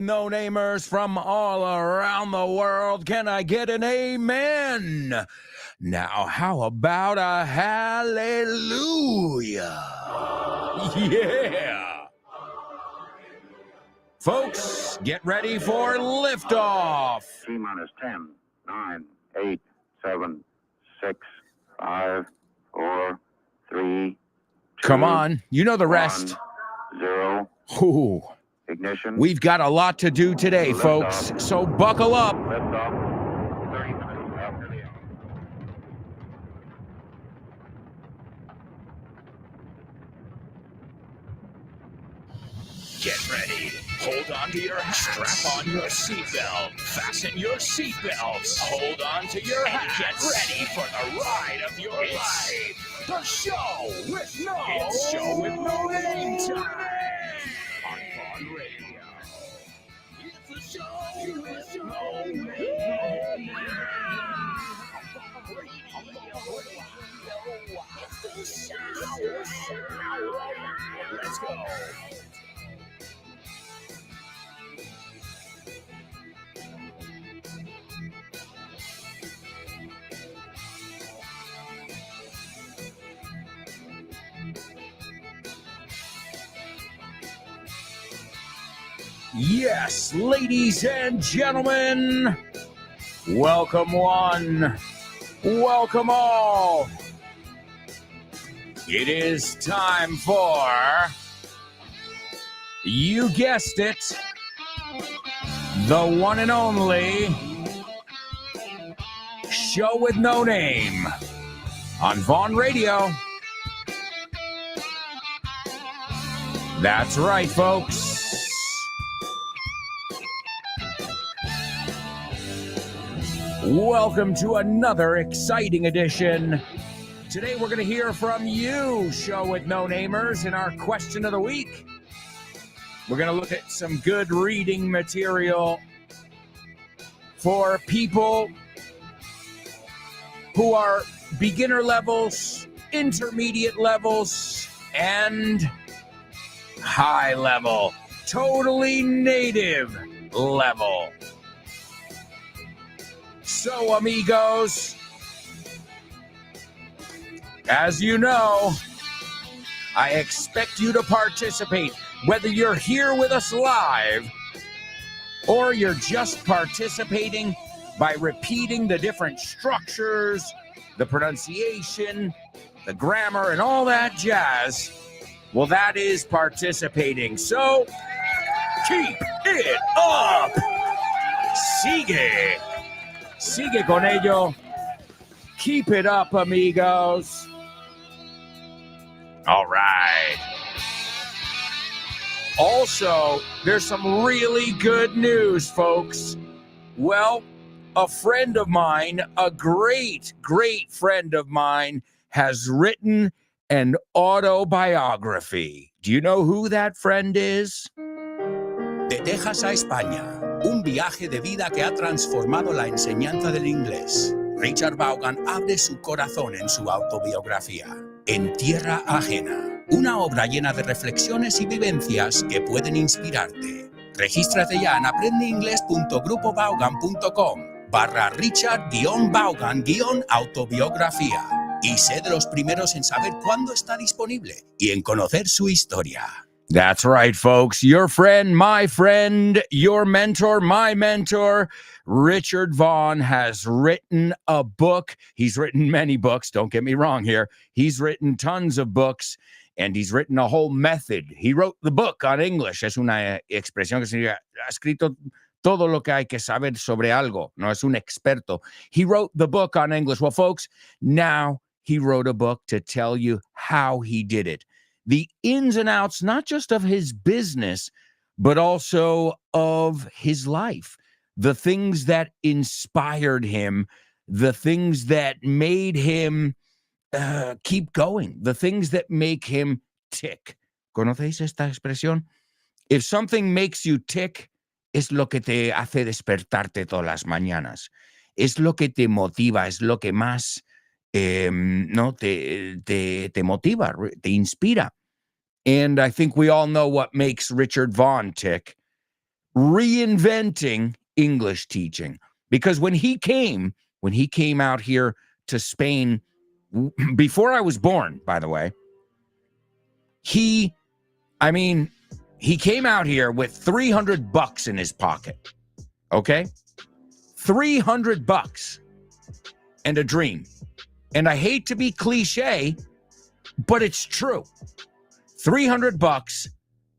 No-namers from all around the world, can I get an amen? Now, how about a hallelujah? Yeah! Folks, get ready for liftoff. T-minus 10, 9, 8, 7, 6, 5, 4, 3, 2, Come on, you know the 1, rest. 0. Ooh. Ignition. We've got a lot to do today, folks, so buckle up. Liftoff. 30 minutes after the hour. Get ready. Hold on to your hats. Strap on your seatbelt. Fasten your seatbelts. Hold on to your hats. Get ready for the ride of your life. The show with no name time. On Vaughn Radio. It's the show with no name. It's the show. Let's go. Yes, ladies and gentlemen, welcome one, welcome all. It is time for, you guessed it, the one and only show with no name on Vaughn Radio. That's right, folks. Welcome to another exciting edition. Today we're going to hear from you, show with no namers, in our question of the week. We're going to look at some good reading material for people who are beginner levels, intermediate levels, and high level, totally native level. So, amigos, as you know, I expect you to participate, whether you're here with us live or you're just participating by repeating the different structures, the pronunciation, the grammar, and all that jazz. Well, that is participating. So, keep it up. Sigue. Sigue con ello. Keep it up, amigos. All right. Also, there's some really good news, folks. Well, a friend of mine, a great, great friend of mine, has written an autobiography. Do you know who that friend is? De Texas a España, un viaje de vida que ha transformado la enseñanza del inglés. Richard Vaughan abre su corazón en su autobiografía, En Tierra Ajena, una obra llena de reflexiones y vivencias que pueden inspirarte. Regístrate ya en aprendeinglés.grupovaughan.com/Richard-Vaughan-autobiografía y sé de los primeros en saber cuándo está disponible y en conocer su historia. That's right, folks. Your friend, my friend, your mentor, my mentor, Richard Vaughn has written a book. He's written many books. Don't get me wrong here. He's written tons of books, and he's written a whole method. He wrote the book on English. Es una expresión que significa, ha escrito todo lo que hay que saber sobre algo. No es un experto. He wrote the book on English. Well, folks, now he wrote a book to tell you how he did it. The ins and outs, not just of his business, but also of his life. The things that inspired him, the things that made him keep going, the things that make him tick. ¿Conocéis esta expresión? If something makes you tick, es lo que te hace despertarte todas las mañanas. Es lo que te motiva, es lo que más no te motiva, te inspira. And I think we all know what makes Richard Vaughn tick. reinventing English teaching. Because when he came out here to Spain, before I was born, by the way, he came out here with $300 in his pocket. Okay? $300 and a dream. And I hate to be cliche, but it's true. $300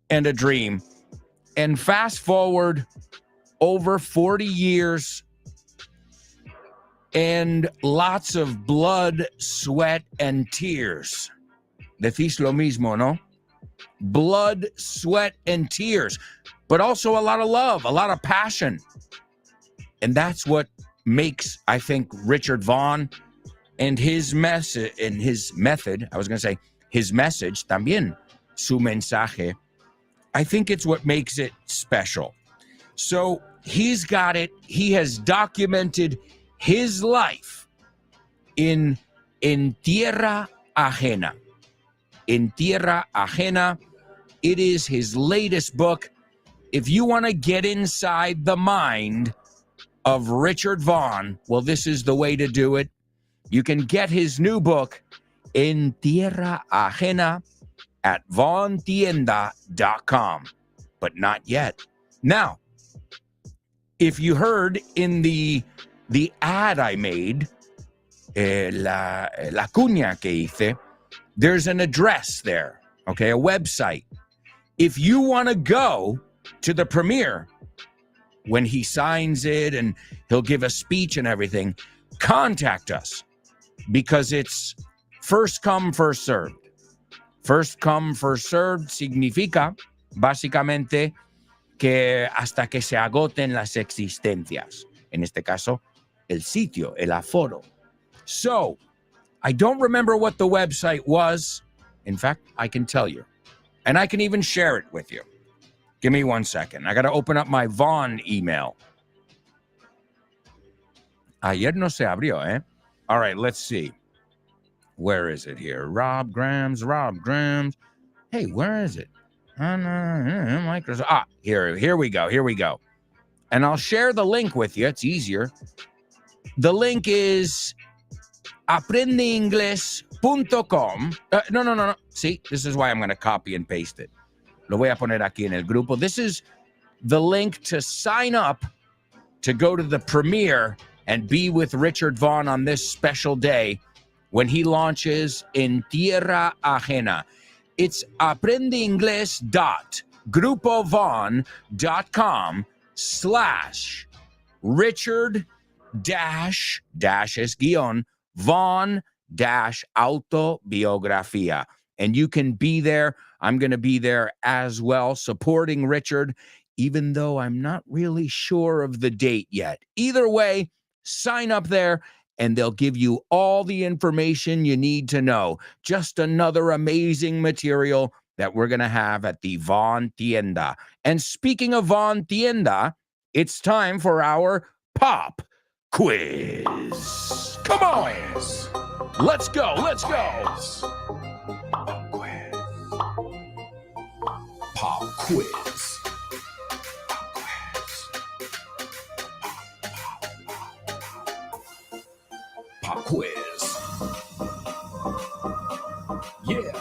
and a dream. And fast forward over 40 years and lots of blood, sweat, and tears. Decís lo mismo, no? Blood, sweat, and tears, but also a lot of love, a lot of passion. And that's what makes, I think, Richard Vaughn and his method, his message también, su mensaje, I think it's what makes it special. So he's got it. He has documented his life in Tierra Ajena. In Tierra Ajena, it is his latest book. If you want to get inside the mind of Richard Vaughn, well, this is the way to do it. You can get his new book, En Tierra Ajena, at vaughntienda.com, but not yet. Now, if you heard in the ad I made, la cuña que hice, there's an address there, okay, a website. If you want to go to the premiere, when he signs it and he'll give a speech and everything, contact us, because it's first come, first served. First come, first served significa, básicamente, que hasta que se agoten las existencias. En este caso, el sitio, el aforo. So, I don't remember what the website was. In fact, I can tell you. And I can even share it with you. Give me 1 second. I got to open up my Vaughn email. Ayer no se abrió, eh? All right, let's see. Where is it here? Rob Grams. Hey, where is it? Microsoft. Here we go. And I'll share the link with you. It's easier. The link is aprendeingles.com. No. See, this is why I'm going to copy and paste it. Lo voy a poner aquí en el grupo. This is the link to sign up to go to the premiere and be with Richard Vaughn on this special day when he launches in Tierra Ajena. It's aprendeingles.grupovaughn.com/Richard dash es guión Vaughn dash autobiografía. And you can be there. I'm going to be there as well, supporting Richard, even though I'm not really sure of the date yet. Either way, sign up there and they'll give you all the information you need to know. Just another amazing material that we're going to have at the Vaughn Tienda. And speaking of Vaughn Tienda, it's time for our pop quiz. Come on. Let's go. Pop quiz. Pop quiz. Yeah.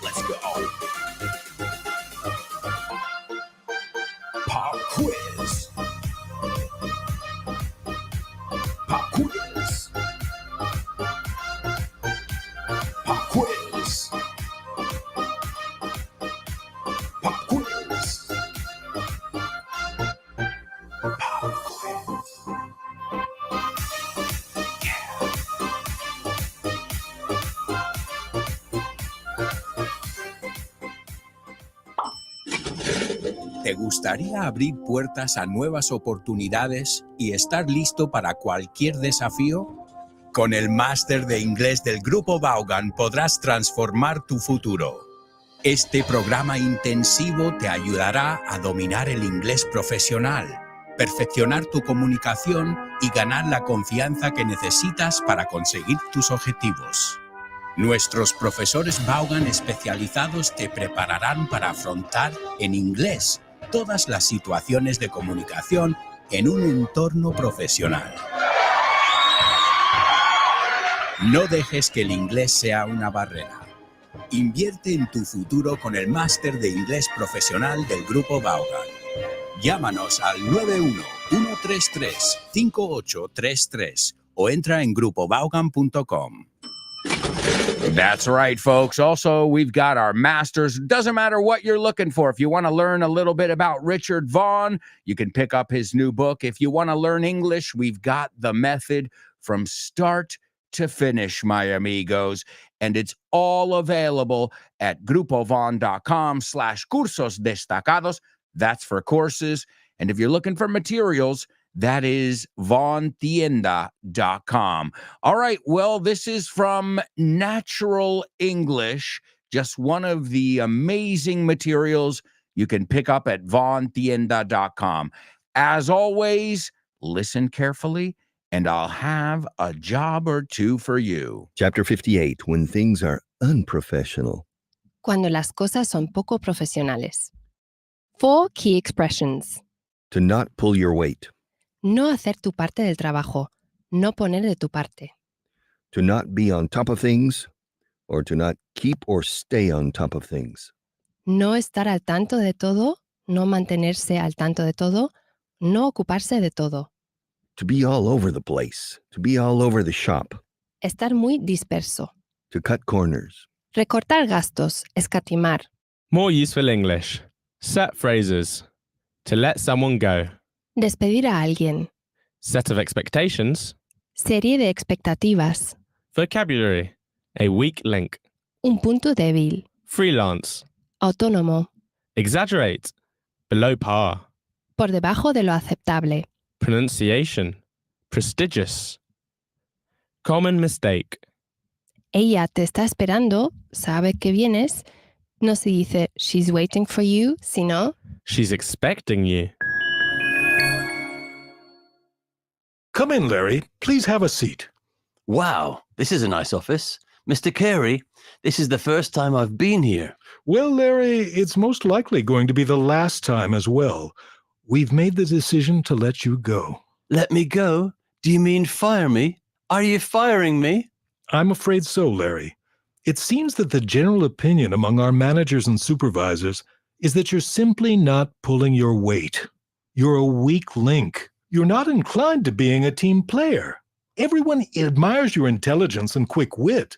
Let's go. Pop quiz. Pop quiz. Pop quiz. Pop quiz. Pop quiz. ¿Te gustaría abrir puertas a nuevas oportunidades y estar listo para cualquier desafío? Con el máster de inglés del Grupo Vaughan podrás transformar tu futuro. Este programa intensivo te ayudará a dominar el inglés profesional, perfeccionar tu comunicación y ganar la confianza que necesitas para conseguir tus objetivos. Nuestros profesores Vaughan especializados te prepararán para afrontar en inglés todas las situaciones de comunicación en un entorno profesional. No dejes que el inglés sea una barrera. Invierte en tu futuro con el máster de inglés profesional del Grupo Vaughan. Llámanos al 91-133-5833 o entra en grupovaughan.com. That's right, folks. Also, we've got our masters. Doesn't matter what you're looking for. If you want to learn a little bit about Richard Vaughn, you can pick up his new book. If you want to learn English, we've got the method from start to finish, my amigos. And it's all available at grupovaughn.com/cursos destacados. That's for courses. And if you're looking for materials, that is vaughntienda.com. All right, well, this is from Natural English, just one of the amazing materials you can pick up at vaughntienda.com. As always, listen carefully, and I'll have a job or two for you. Chapter 58, When Things Are Unprofessional. Cuando las cosas son poco profesionales. 4 key expressions. To not pull your weight. No hacer tu parte del trabajo. No poner de tu parte. To not be on top of things, or to not keep or stay on top of things. No estar al tanto de todo. No mantenerse al tanto de todo. No ocuparse de todo. To be all over the place. To be all over the shop. Estar muy disperso. To cut corners. Recortar gastos. Escatimar. More useful English. Set phrases. To let someone go. Despedir a alguien. Set of expectations. Serie de expectativas. Vocabulary. A weak link. Un punto débil. Freelance. Autónomo. Exaggerate. Below par. Por debajo de lo aceptable. Pronunciation. Prestigious. Common mistake. Ella te está esperando, sabe que vienes. No se dice she's waiting for you, sino She's expecting you. Come in, Larry. Please have a seat. Wow, this is a nice office. Mr. Carey, this is the first time I've been here. Well, Larry, it's most likely going to be the last time as well. We've made the decision to let you go. Let me go? Do you mean fire me? Are you firing me? I'm afraid so, Larry. It seems that the general opinion among our managers and supervisors is that you're simply not pulling your weight. You're a weak link. You're not inclined to being a team player. Everyone admires your intelligence and quick wit,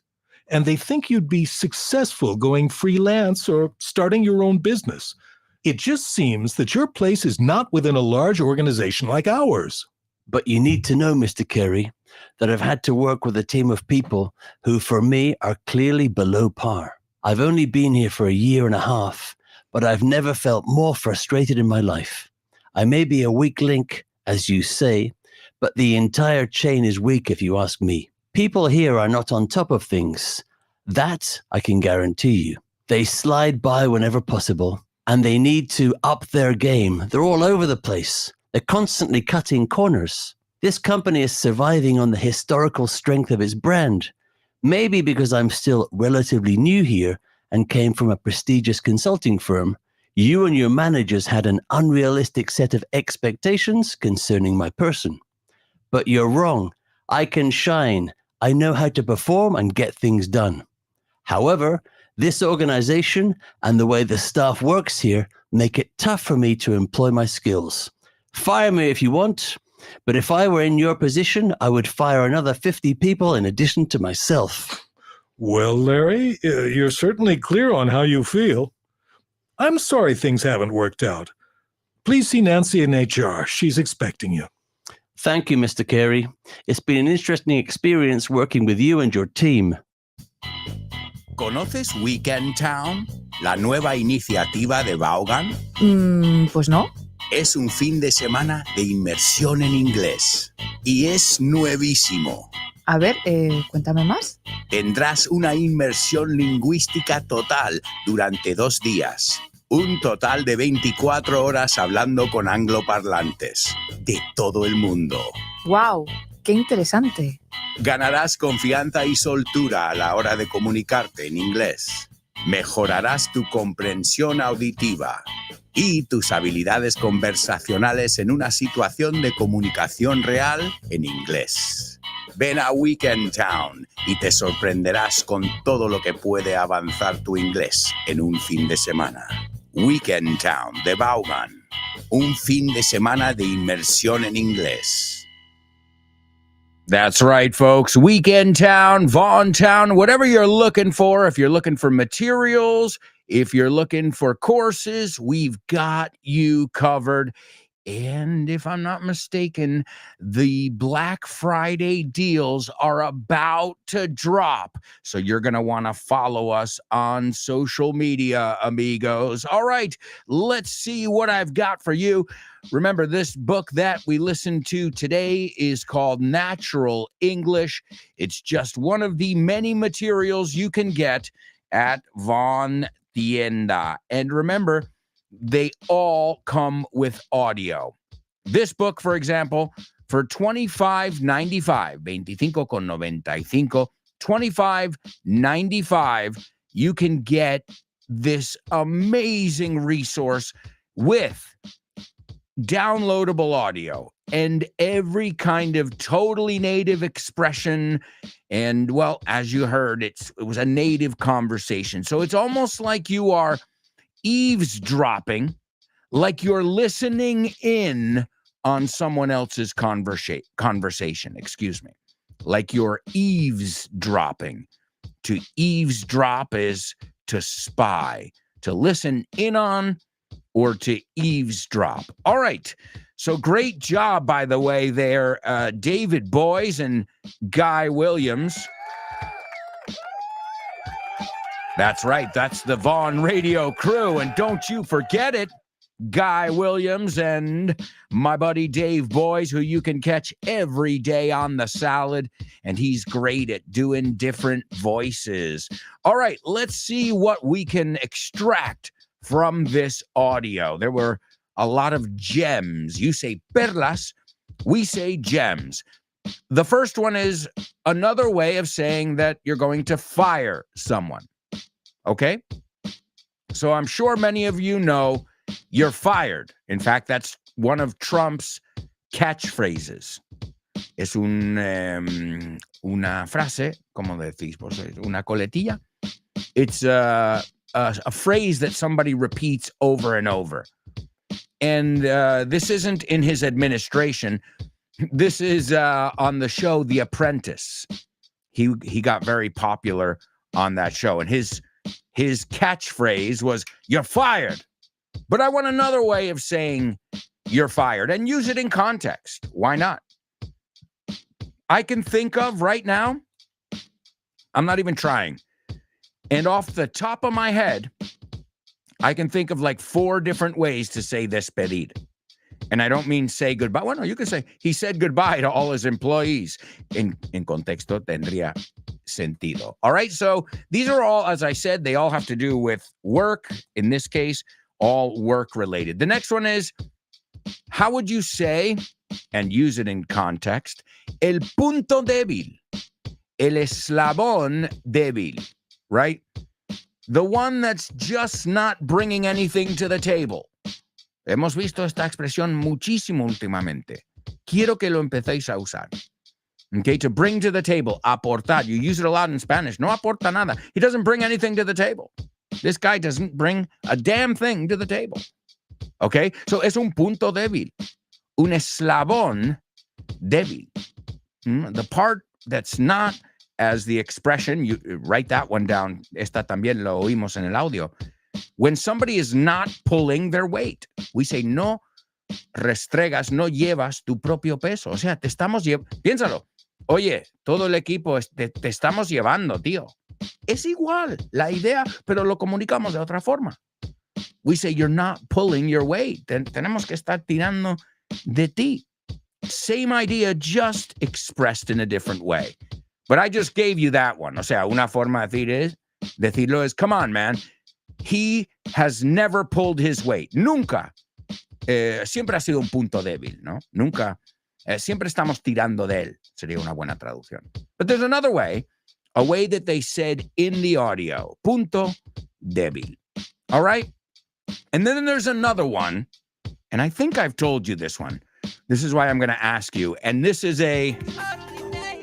and they think you'd be successful going freelance or starting your own business. It just seems that your place is not within a large organization like ours. But you need to know, Mr. Carey, that I've had to work with a team of people who, for me, are clearly below par. I've only been here for a year and a half, but I've never felt more frustrated in my life. I may be a weak link, as you say, but the entire chain is weak if you ask me. People here are not on top of things. That I can guarantee you. They slide by whenever possible, and they need to up their game. They're all over the place. They're constantly cutting corners. This company is surviving on the historical strength of its brand. Maybe because I'm still relatively new here and came from a prestigious consulting firm, you and your managers had an unrealistic set of expectations concerning my person. But you're wrong. I can shine. I know how to perform and get things done. However, this organization and the way the staff works here make it tough for me to employ my skills. Fire me if you want, but if I were in your position, I would fire another 50 people in addition to myself. Well, Larry, you're certainly clear on how you feel. I'm sorry things haven't worked out. Please see Nancy in HR. She's expecting you. Thank you, Mr. Carey. It's been an interesting experience working with you and your team. ¿Conoces Weekend Town? La nueva iniciativa de Vaughan. Pues no. Es un fin de semana de inmersión en inglés. Y es nuevísimo. A ver, cuéntame más. Tendrás una inmersión lingüística total durante 2 días. Un total de 24 horas hablando con angloparlantes de todo el mundo. ¡Wow! ¡Qué interesante! Ganarás confianza y soltura a la hora de comunicarte en inglés. Mejorarás tu comprensión auditiva y tus habilidades conversacionales en una situación de comunicación real en inglés. Ven a Weekend Town y te sorprenderás con todo lo que puede avanzar tu inglés en un fin de semana. Weekend Town de Vaughan. Un fin de semana de inmersión en inglés. That's right, folks. Weekend Town, Vaughn Town, whatever you're looking for. If you're looking for materials, if you're looking for courses, we've got you covered. And if I'm not mistaken, the Black Friday deals are about to drop. So you're going to want to follow us on social media, amigos. All right, let's see what I've got for you. Remember, this book that we listened to today is called Natural English. It's just one of the many materials you can get at Von Tienda. And remember, they all come with audio. This book, for example, for $25.95, $25.95, $25.95, you can get this amazing resource with downloadable audio and every kind of totally native expression. And, well, as you heard, it was a native conversation. So it's almost like you are eavesdropping, like you're listening in on someone else's conversation, like you're eavesdropping. To eavesdrop is to spy, to listen in on, or to eavesdrop. All right. So great job, by the way, there, David Boys and Guy Williams. That's right. That's the Vaughn Radio crew. And don't you forget it, Guy Williams and my buddy Dave Boys, who you can catch every day on The Salad. And he's great at doing different voices. All right, let's see what we can extract from this audio. There were a lot of gems. You say perlas, we say gems. The first one is another way of saying that you're going to fire someone. Okay? So I'm sure many of you know you're fired. In fact, that's one of Trump's catchphrases. Es una frase, ¿cómo decís vos? Una coletilla. It's a phrase that somebody repeats over and over. And this isn't in his administration. This is on the show The Apprentice. He got very popular on that show. And his catchphrase was, "You're fired." But I want another way of saying you're fired and use it in context. Why not? I can think of right now, I'm not even trying. And off the top of my head, I can think of like 4 different ways to say despedir. And I don't mean say goodbye. Well, no, you can say he said goodbye to all his employees. En contexto tendría sentido. All right, so these are all, as I said, they all have to do with work. In this case, all work related. The next one is, how would you say, and use it in context, el punto débil, el eslabón débil, right? The one that's just not bringing anything to the table. Hemos visto esta expresión muchísimo últimamente. Quiero que lo empecéis a usar. Okay, to bring to the table, aportar. You use it a lot in Spanish. No aporta nada. He doesn't bring anything to the table. This guy doesn't bring a damn thing to the table. Okay, so es un punto débil. Un eslabón débil. The part that's not, as the expression, you write that one down. Esta también lo oímos en el audio. When somebody is not pulling their weight, we say, no restregas, no llevas tu propio peso. O sea, te estamos llevando. Piénsalo. Oye, todo el equipo te estamos llevando, tío. Es igual la idea, pero lo comunicamos de otra forma. We say, you're not pulling your weight. Tenemos que estar tirando de ti. Same idea, just expressed in a different way. But I just gave you that one. O sea, una forma de decirlo es, come on, man. he has never pulled his weight. Nunca. Siempre ha sido un punto débil, ¿no? Nunca. Siempre estamos tirando de él. Sería una buena traducción. But there's another way, a way that they said in the audio. Punto débil. All right? And then there's another one, and I think I've told you this one. This is why I'm going to ask you. And this is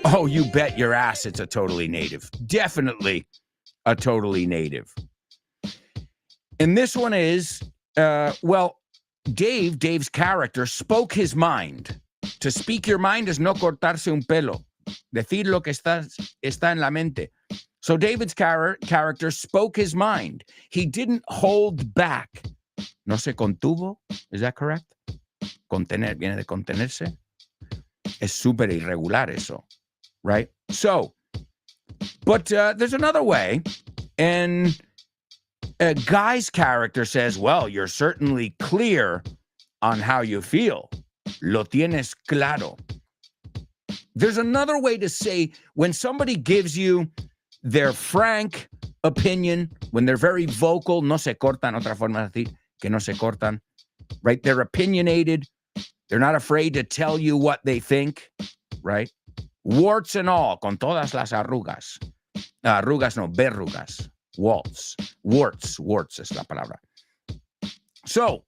oh, you bet your ass it's a totally native. Definitely a totally native. And this one is, Dave's character spoke his mind. To speak your mind is no cortarse un pelo. Decir lo que está en la mente. So David's character spoke his mind. He didn't hold back. No se contuvo. Is that correct? Contener, viene de contenerse. Es súper irregular eso. Right? So, but there's another way. And a guy's character says, well, you're certainly clear on how you feel. Lo tienes claro. There's another way to say when somebody gives you their frank opinion, when they're very vocal, no se cortan, otra forma de decir que no se cortan, right? They're opinionated. They're not afraid to tell you what they think, right? Warts and all, con todas las arrugas. Arrugas no, verrugas. Warts es la palabra. So,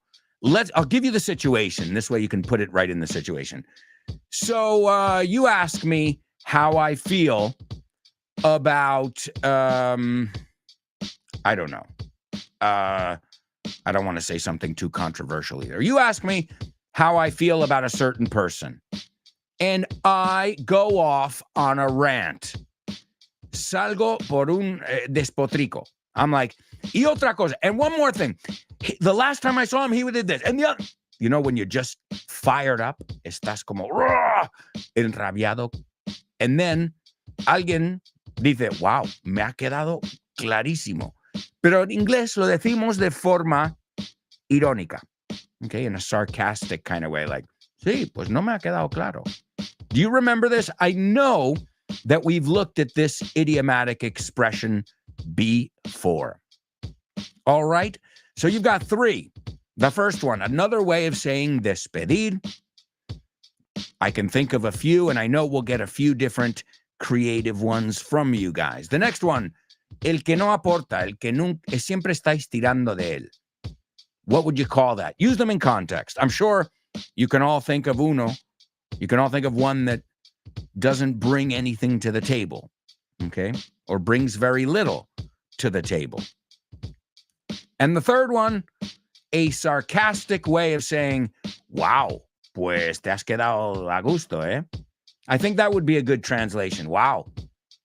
I'll give you the situation. This way you can put it right in the situation. So, you ask me how I feel about, I don't know. I don't want to say something too controversial either. You ask me how I feel about a certain person, and I go off on a rant. Salgo por un despotrico. I'm like, y otra cosa. And one more thing. The last time I saw him, he did this. And the other, you know, when you're just fired up, estás como enrabiado. And then alguien dice, wow, me ha quedado clarísimo. Pero en inglés lo decimos de forma irónica. Okay, in a sarcastic kind of way. Like, sí, pues no me ha quedado claro. Do you remember this? I know that we've looked at this idiomatic expression before. All right. So you've got three. The first one, another way of saying despedir. I can think of a few, and I know we'll get a few different creative ones from you guys. The next one, el que no aporta, el que nunca, siempre estáis tirando de él. What would you call that? Use them in context. I'm sure you can all think of uno. You can all think of one that doesn't bring anything to the table, okay? Or brings very little to the table. And the third one, a sarcastic way of saying, wow, pues te has quedado a gusto, eh? I think that would be a good translation. Wow,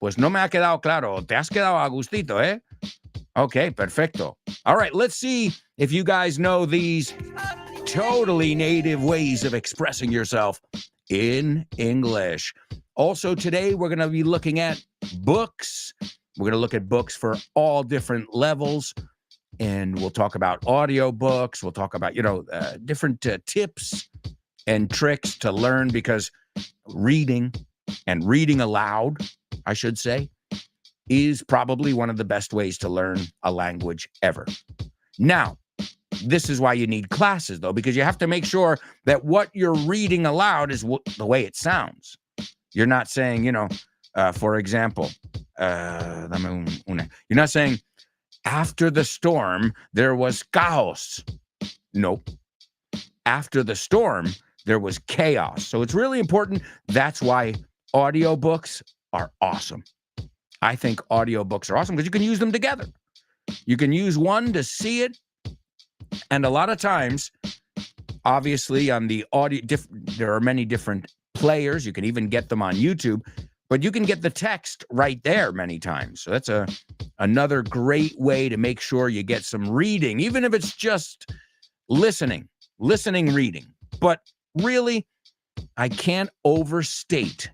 pues no me ha quedado claro. Te has quedado a gustito, eh? Okay, perfecto. All right, let's see if you guys know these totally native ways of expressing yourself in English. Also, today we're going to be looking at books. We're going to look at books for all different levels. And we'll talk about audiobooks. We'll talk about, different tips and tricks to learn, because reading and reading aloud, I should say, is probably one of the best ways to learn a language ever. Now, this is why you need classes, though, because you have to make sure that what you're reading aloud is the way it sounds. You're not saying, for example, you're not saying, after the storm, there was chaos. Nope. After the storm, there was chaos. So it's really important. That's why audiobooks are awesome. I think audiobooks are awesome because you can use them together. You can use one to see it. And a lot of times, obviously, on the audio, there are many different players. You can even get them on YouTube, but you can get the text right there many times. So that's another great way to make sure you get some reading, even if it's just listening reading. But really, I can't overstate,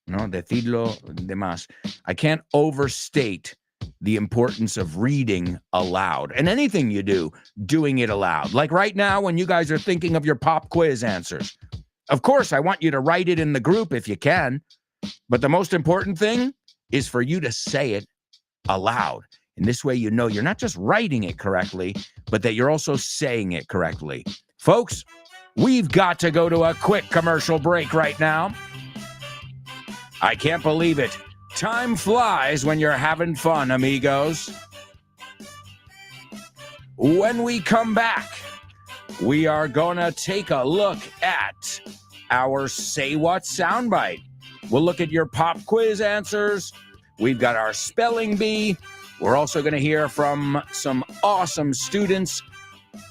decirlo de más. I can't overstate the importance of reading aloud. And anything you do, doing it aloud. Like right now, when you guys are thinking of your pop quiz answers. Of course, I want you to write it in the group if you can. But the most important thing is for you to say it aloud. And this way, you know you're not just writing it correctly, but that you're also saying it correctly. Folks, we've got to go to a quick commercial break right now. I can't believe it. Time flies when you're having fun, amigos. When we come back, we are going to take a look at our Say What soundbite. We'll look at your pop quiz answers. We've got our spelling bee. We're also going to hear from some awesome students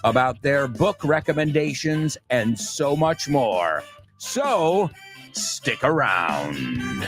about their book recommendations and so much more. So, stick around.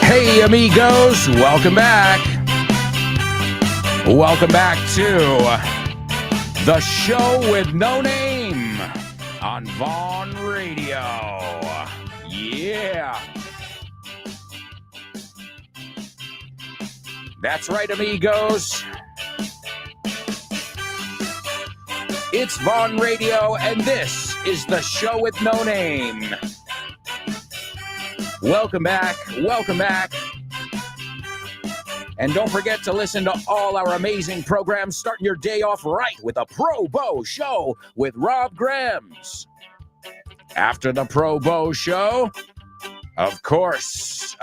Hey, amigos, welcome back. Welcome back to the show with no name. on Vaughn Radio. Yeah. That's right, amigos. It's Vaughn Radio, and this is the show with no name. Welcome back. Welcome back. And don't forget to listen to all our amazing programs, starting your day off right with a Pro Bow show with Rob Grams. After the Pro Bow show, of course,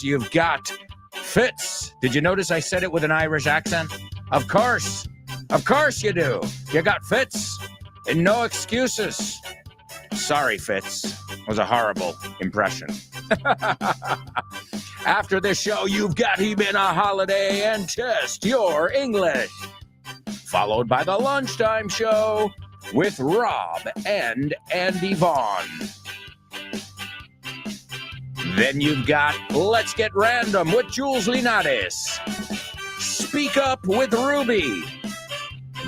you've got Fitz. Did you notice I said it with an Irish accent? Of course you do. You got Fitz, and no excuses. Sorry, Fitz. It was a horrible impression. After this show, you've got Him in a Holiday and Test Your English. Followed by the Lunchtime Show with Rob and Andy Vaughn. Then you've got Let's Get Random with Jules Linares. Speak Up with Ruby.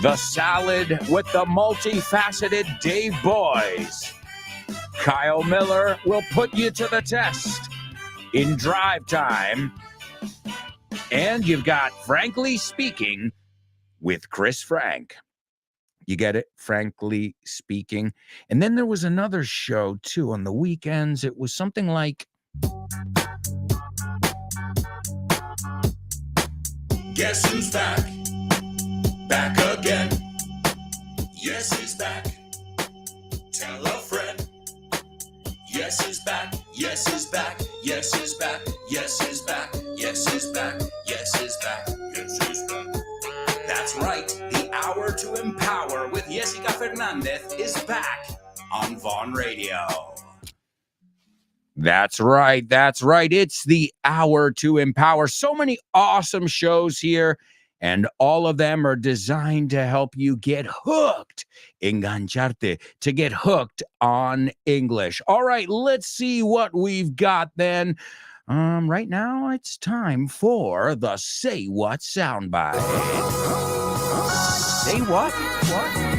The Salad with the multifaceted Dave Boys. Kyle Miller will put you to the test in Drive Time. And you've got Frankly Speaking with Chris Frank. You get it? Frankly Speaking. And then there was another show, too, on the weekends. It was something like... Guess who's back? Back again. Yes, he's back. Tell a friend. Yes, he's back. Yes, he's back. Yes, he's back. Yes, he's back. Yes, he's back. Yes, he's back. Yes, he's back. That's right. The Hour to Empower with Jessica Fernandez is back on Vaughn Radio. That's right. That's right. It's the Hour to Empower. So many awesome shows here, and all of them are designed to help you get hooked, engancharte, to get hooked on English. All right, let's see what we've got then. Right now, it's time for the Say What soundbite. Say what? What?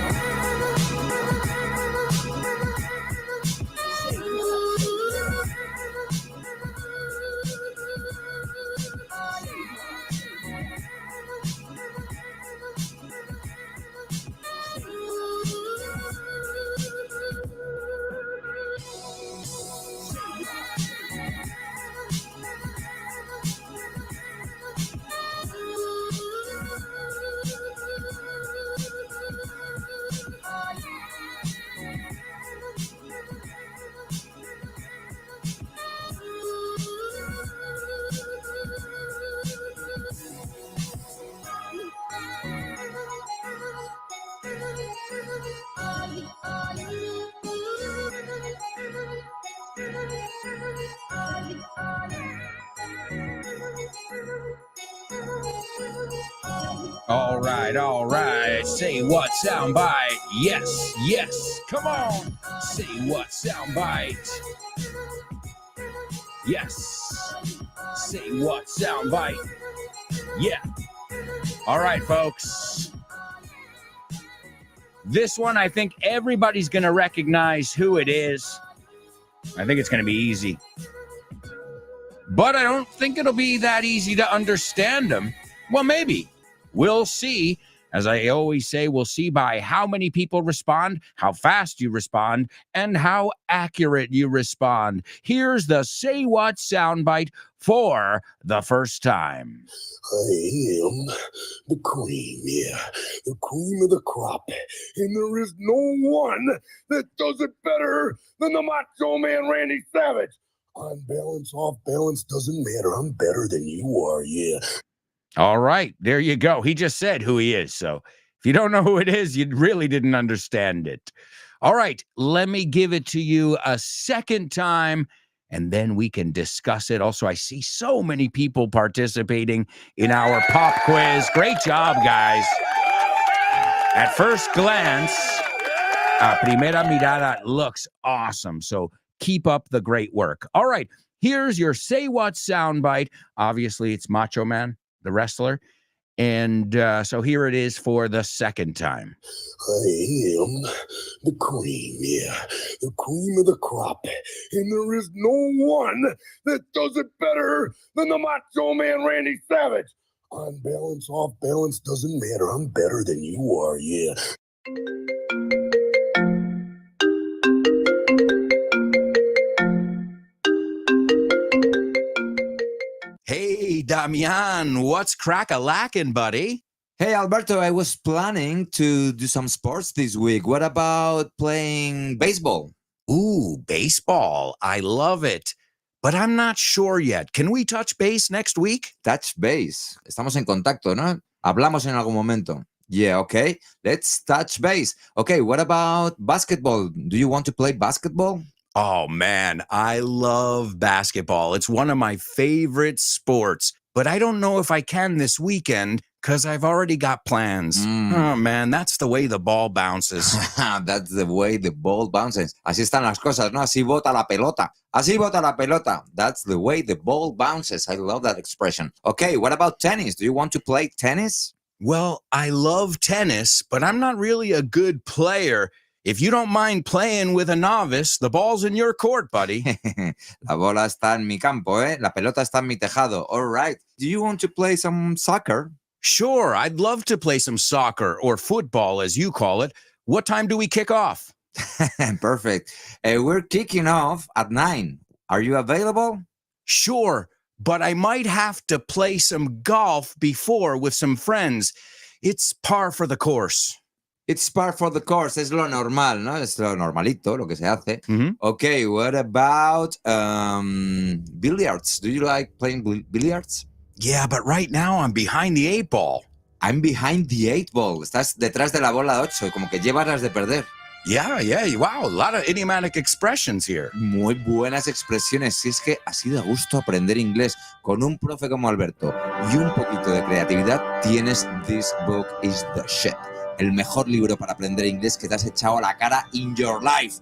All right. Say what soundbite? Yes. Come on. Say what soundbite? Yes. Say what soundbite? Yeah. All right, folks. This one, I think everybody's going to recognize who it is. I think it's going to be easy. But I don't think it'll be that easy to understand them. Well, maybe. We'll see. As I always say, we'll see by how many people respond, how fast you respond, and how accurate you respond. Here's the Say What soundbite for the first time. I am the cream, the cream of the crop. And there is no one that does it better than the Macho Man Randy Savage. On balance, off balance, doesn't matter. I'm better than you are, yeah. All right, there you go. He just said who he is. So if you don't know who it is, you really didn't understand it. All right, let me give it to you a second time, and then we can discuss it. Also, I see so many people participating in our pop quiz. Great job, guys. At first glance, primera mirada looks awesome. So keep up the great work. All right, here's your Say What soundbite. Obviously, it's Macho Man, the wrestler. And so here it is for the second time. I am the cream, yeah, the cream of the crop. And there is no one that does it better than the Macho Man Randy Savage. On balance, off balance, doesn't matter. I'm better than you are, yeah. Hey, Damian, what's crack-a-lackin', buddy? Hey, Alberto, I was planning to do some sports this week. What about playing baseball? Ooh, baseball. I love it. But I'm not sure yet. Can we touch base next week? Touch base. Estamos en contacto, ¿no? Hablamos en algún momento. Yeah, okay. Let's touch base. Okay, what about basketball? Do you want to play basketball? Oh, man, I love basketball. It's one of my favorite sports. But I don't know if I can this weekend because I've already got plans. Oh, man, that's the way the ball bounces. That's the way the ball bounces. Así están las cosas, ¿no? Así bota la pelota. Así bota la pelota. That's the way the ball bounces. I love that expression. Okay, what about tennis? Do you want to play tennis? Well, I love tennis, but I'm not really a good player. If you don't mind playing with a novice, the ball's in your court, buddy. La bola está en mi campo, ¿eh? La pelota está en mi tejado. All right. Do you want to play some soccer? Sure, I'd love to play some soccer or football, as you call it. What time do we kick off? Perfect. We're kicking off at 9. Are you available? Sure, but I might have to play some golf before with some friends. It's par for the course. It's par for the course. Es lo normal, ¿no? Es lo normalito, lo que se hace. Mm-hmm. Okay, what about billiards? Do you like playing billiards? Yeah, but right now I'm behind the 8 ball. I'm behind the 8 ball. Estás detrás de la bola 8, como que llevas las de perder. Yeah, wow, a lot of idiomatic expressions here. Muy buenas expresiones. Si es que así da gusto aprender inglés con un profe como Alberto y un poquito de creatividad, tienes This Book is the Shit. El mejor libro para aprender inglés que te has echado a la cara in your life.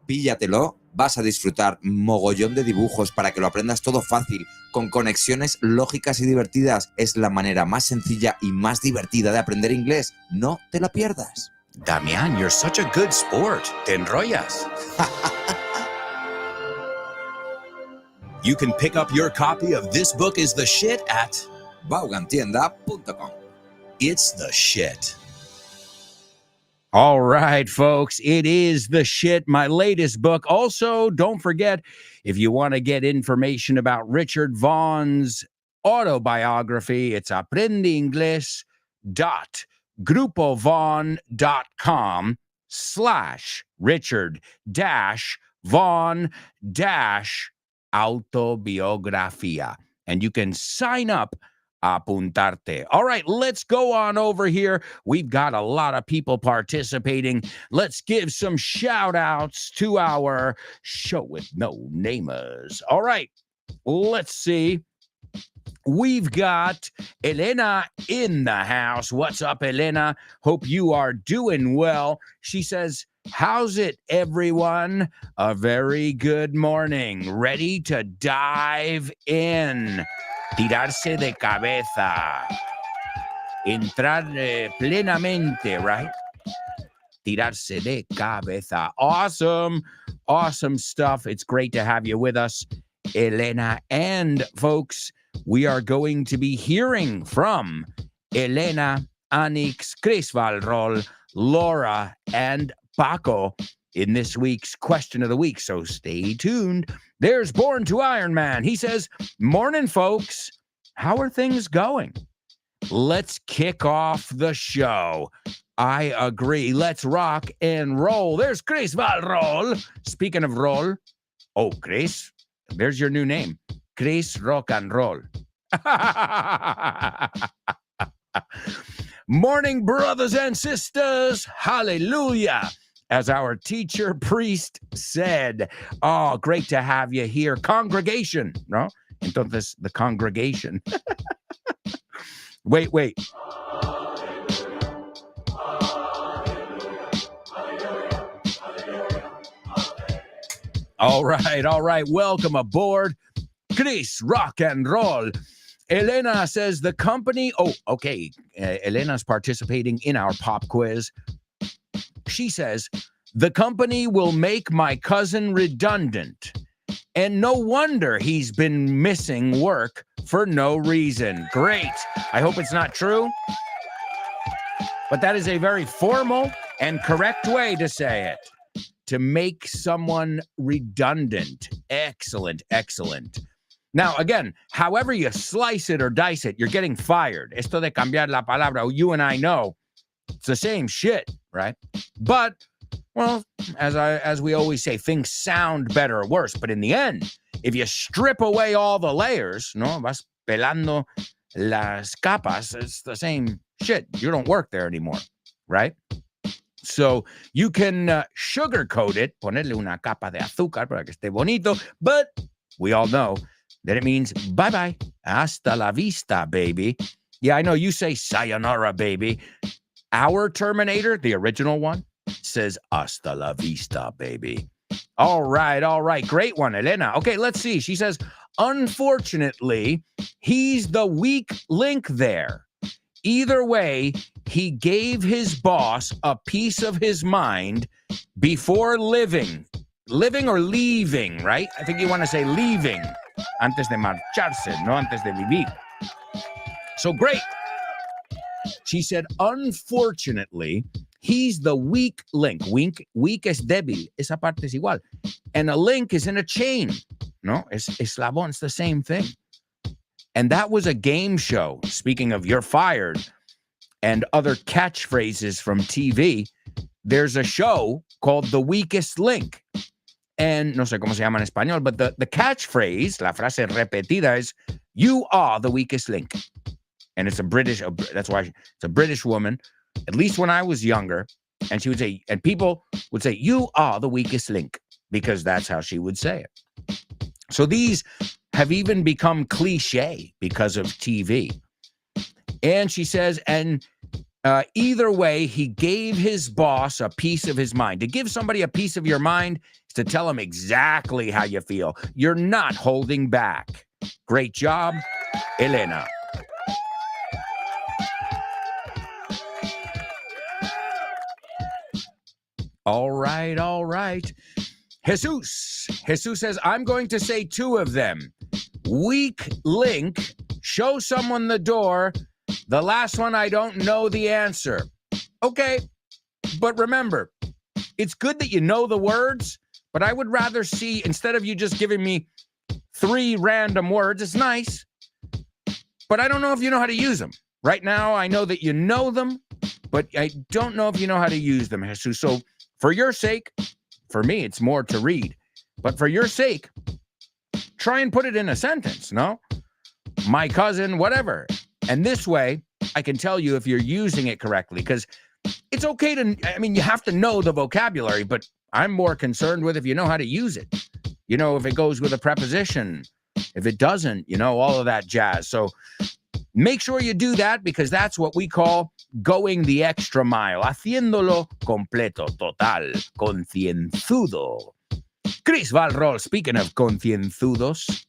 Píllatelo, vas a disfrutar mogollón de dibujos para que lo aprendas todo fácil, con conexiones lógicas y divertidas. Es la manera más sencilla y más divertida de aprender inglés. No te la pierdas. Damian, you're such a good sport. Te enrollas. You can pick up your copy of This Book is the Shit at vaughantienda.com. It's the shit. All right, folks, it is the shit, my latest book. Also, don't forget, if you want to get information about Richard Vaughan's autobiography, it's aprendiinglés.grupovaughan.com/Richard-Vaughan-autobiografía. And you can sign up. Apuntarte. All right, let's go on over here. We've got a lot of people participating. Let's give some shout outs to our show with no namers. All right, let's see. We've got Elena in the house. What's up, Elena? Hope you are doing well. She says, how's it, everyone? A very good morning. Ready to dive in. Tirarse de cabeza. Entrar plenamente, right? Tirarse de cabeza. Awesome. Awesome stuff. It's great to have you with us, Elena. And folks, we are going to be hearing from Elena, Anix, Chris Valrol, Laura, and Paco in this week's Question of the Week. So stay tuned. There's Born to Iron Man. He says, morning, folks. How are things going? Let's kick off the show. I agree. Let's rock and roll. There's Chris Valrol. Speaking of roll. Oh, Chris, there's your new name. Chris Rock and Roll. Morning, brothers and sisters. Hallelujah. As our teacher priest said, oh, great to have you here. Congregation, ¿no? Entonces, the congregation. Wait. All right. Welcome aboard. Chris Rock and Roll. Elena says the company. Oh, okay. Elena's participating in our pop quiz. She says the company will make my cousin redundant. And no wonder he's been missing work for no reason. Great. I hope it's not true. But that is a very formal and correct way to say it. To make someone redundant. Excellent, excellent. Now, again, however you slice it or dice it, you're getting fired. Esto de cambiar la palabra, you and I know, it's the same shit, right? But, well, as we always say, things sound better or worse. But in the end, if you strip away all the layers, no, vas pelando las capas, it's the same shit. You don't work there anymore, right? So you can sugarcoat it, ponerle una capa de azúcar para que esté bonito, but we all know that it means bye-bye, hasta la vista, baby. Yeah, I know you say sayonara, baby. Our Terminator, the original one, says hasta la vista, baby. All right. Great one, Elena. Okay, let's see. She says, unfortunately, he's the weak link there. Either way, he gave his boss a piece of his mind before living. Living or leaving, right? I think you want to say leaving. Antes de marcharse, no antes de vivir. So great. She said, unfortunately, he's the weak link. Weak es débil. Esa parte es igual. And a link is in a chain. No, es eslabón. It's the same thing. And that was a game show. Speaking of you're fired and other catchphrases from TV, there's a show called The Weakest Link. And no sé cómo se llama en español, but the catchphrase, la frase repetida is, you are the weakest link. And it's that's why it's a British woman, at least when I was younger. And she would say, and people would say, you are the weakest link, because that's how she would say it. So these have even become cliche because of TV. And she says, and either way, he gave his boss a piece of his mind. To give somebody a piece of your mind is to tell them exactly how you feel. You're not holding back. Great job, Elena. All right. Jesus says, I'm going to say two of them. Weak link, show someone the door. The last one, I don't know the answer. Okay, but remember, it's good that you know the words, but I would rather see, instead of you just giving me 3 random words, it's nice, but I don't know if you know how to use them. Right now, I know that you know them, but I don't know if you know how to use them, Jesus. So for your sake, for me, it's more to read. But for your sake, try and put it in a sentence, no? My cousin, whatever. And this way, I can tell you if you're using it correctly, because it's okay you have to know the vocabulary, but I'm more concerned with if you know how to use it. You know, if it goes with a preposition, if it doesn't, all of that jazz. So make sure you do that, because that's what we call going the extra mile. Haciéndolo completo, total, concienzudo. Chris Valrol, speaking of concienzudos,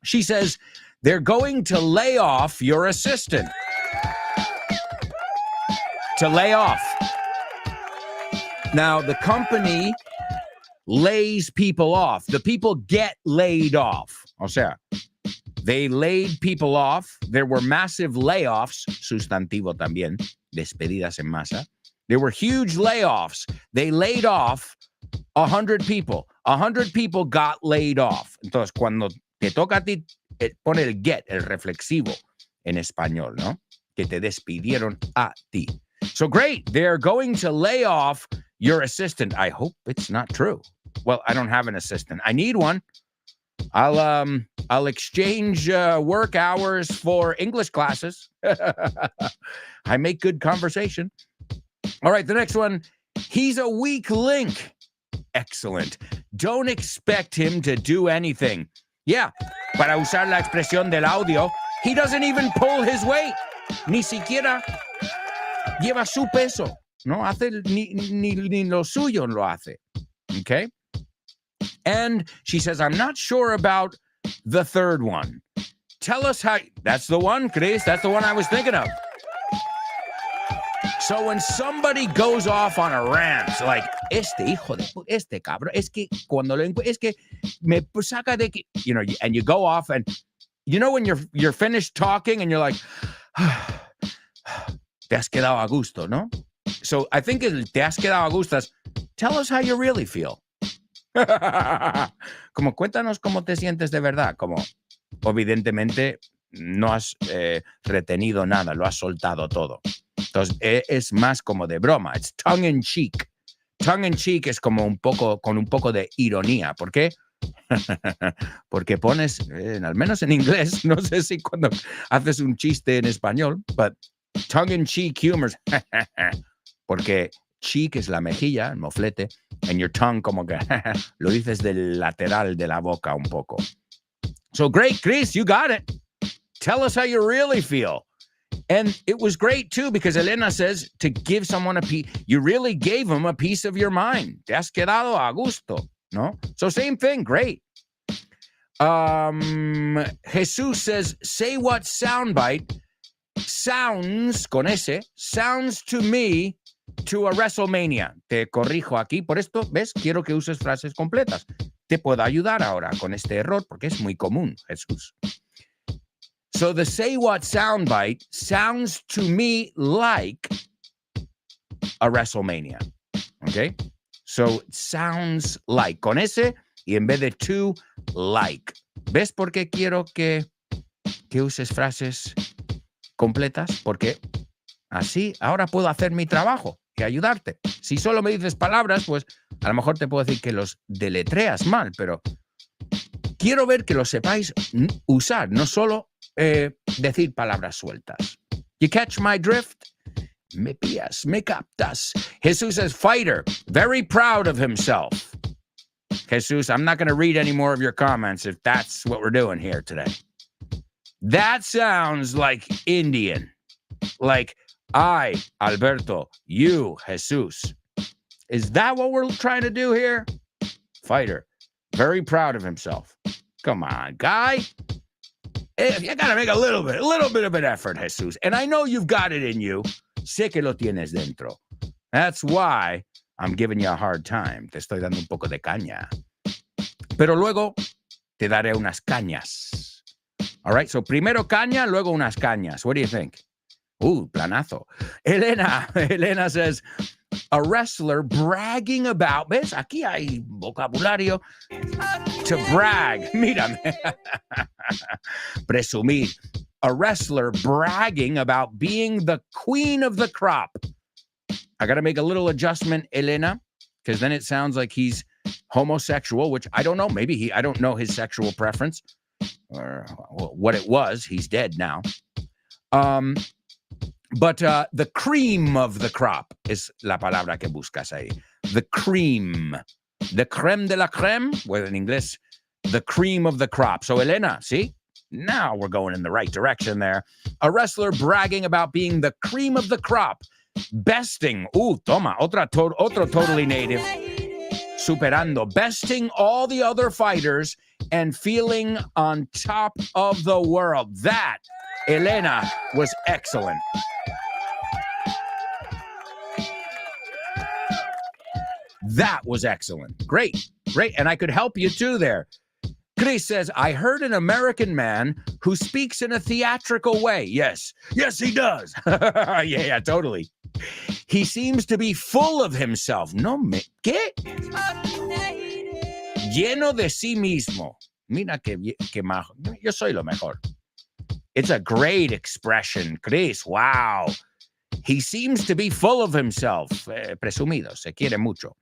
she says, they're going to lay off your assistant. To lay off. Now, the company lays people off. The people get laid off. O sea, they laid people off. There were massive layoffs, sustantivo también, despedidas en masa. There were huge layoffs. They laid off 100 people. 100 people got laid off. Entonces, cuando te toca a ti, pone el get, el reflexivo en español, ¿no? Que te despidieron a ti. So great. They're going to lay off your assistant. I hope it's not true. Well, I don't have an assistant. I need one. I'll exchange work hours for English classes. I make good conversation. All right, the next one. He's a weak link. Excellent. Don't expect him to do anything. Yeah, para usar la expresión del audio, he doesn't even pull his weight. Ni siquiera lleva su peso. No hace ni lo suyo lo hace. Okay? And she says, I'm not sure about the third one. tell us how. That's the one, Chris. That's the one I was thinking of. So when somebody goes off on a rant, like, este cabrón, es que cuando lo es que me saca de que, you know, and you go off and, you know, when you're finished talking and you're like, te has quedado a gusto, ¿no? So I think el te has quedado a gusto is, tell us how you really feel. Como cuéntanos cómo te sientes de verdad, como evidentemente no has retenido nada, lo has soltado todo. Entonces es más como de broma, it's tongue in cheek. Tongue in cheek es como con un poco de ironía. ¿Por qué? Porque pones, al menos en inglés, no sé si cuando haces un chiste en español, but tongue in cheek humor, porque cheek es la mejilla, el moflete, and your tongue como que lo dices del lateral de la boca un poco. So great, Chris, you got it. Tell us how you really feel. And it was great too, because Elena says to give someone a piece, you really gave them a piece of your mind. Te has quedado a gusto, ¿no? So same thing, great. Jesus says, say what soundbite sounds, con ese, sounds to me to a WrestleMania. Te corrijo aquí, por esto, ¿ves? Quiero que uses frases completas. Te puedo ayudar ahora con este error, porque es muy común, Jesús. So the say what soundbite sounds to me like a WrestleMania. Okay? So it sounds like. Con ese y en vez de to, like. ¿Ves por qué quiero que uses frases completas? Porque así ahora puedo hacer mi trabajo y ayudarte. Si solo me dices palabras, pues a lo mejor te puedo decir que los deletreas mal, pero quiero ver que los sepáis usar, no solo decir palabras sueltas. You catch my drift? Me pillas, me captas. Jesus says, fighter, very proud of himself. Jesus, I'm not going to read any more of your comments if that's what we're doing here today. That sounds like Indian. Like I, Alberto, you, Jesus. Is that what we're trying to do here? Fighter, very proud of himself. Come on, guy. You got to make a little bit of an effort, Jesus. And I know you've got it in you. Sé que lo tienes dentro. That's why I'm giving you a hard time. Te estoy dando un poco de caña. Pero luego te daré unas cañas. All right, so primero caña, luego unas cañas. What do you think? Planazo. Elena says, a wrestler bragging about, ¿ves? Aquí hay vocabulario. To brag. Mírame. Presumir. A wrestler bragging about being the queen of the crop. I got to make a little adjustment, Elena, because then it sounds like he's homosexual, which I don't know. Maybe I don't know his sexual preference or what it was. He's dead now. But the cream of the crop is la palabra que buscas ahí. The cream. The crème de la crème, well, in English, the cream of the crop. So, Elena, see? Now we're going in the right direction there. A wrestler bragging about being the cream of the crop. Besting. Toma, otro totally native. Superando. Besting all the other fighters and feeling on top of the world. That, Elena, was excellent. That was excellent. Great. And I could help you too there. Chris says, I heard an American man who speaks in a theatrical way. Yes, he does. yeah, totally. He seems to be full of himself. ¿Qué? Lleno de sí mismo. Mira que majo. Yo soy lo mejor. It's a great expression, Chris. Wow. He seems to be full of himself. Presumido, se quiere mucho.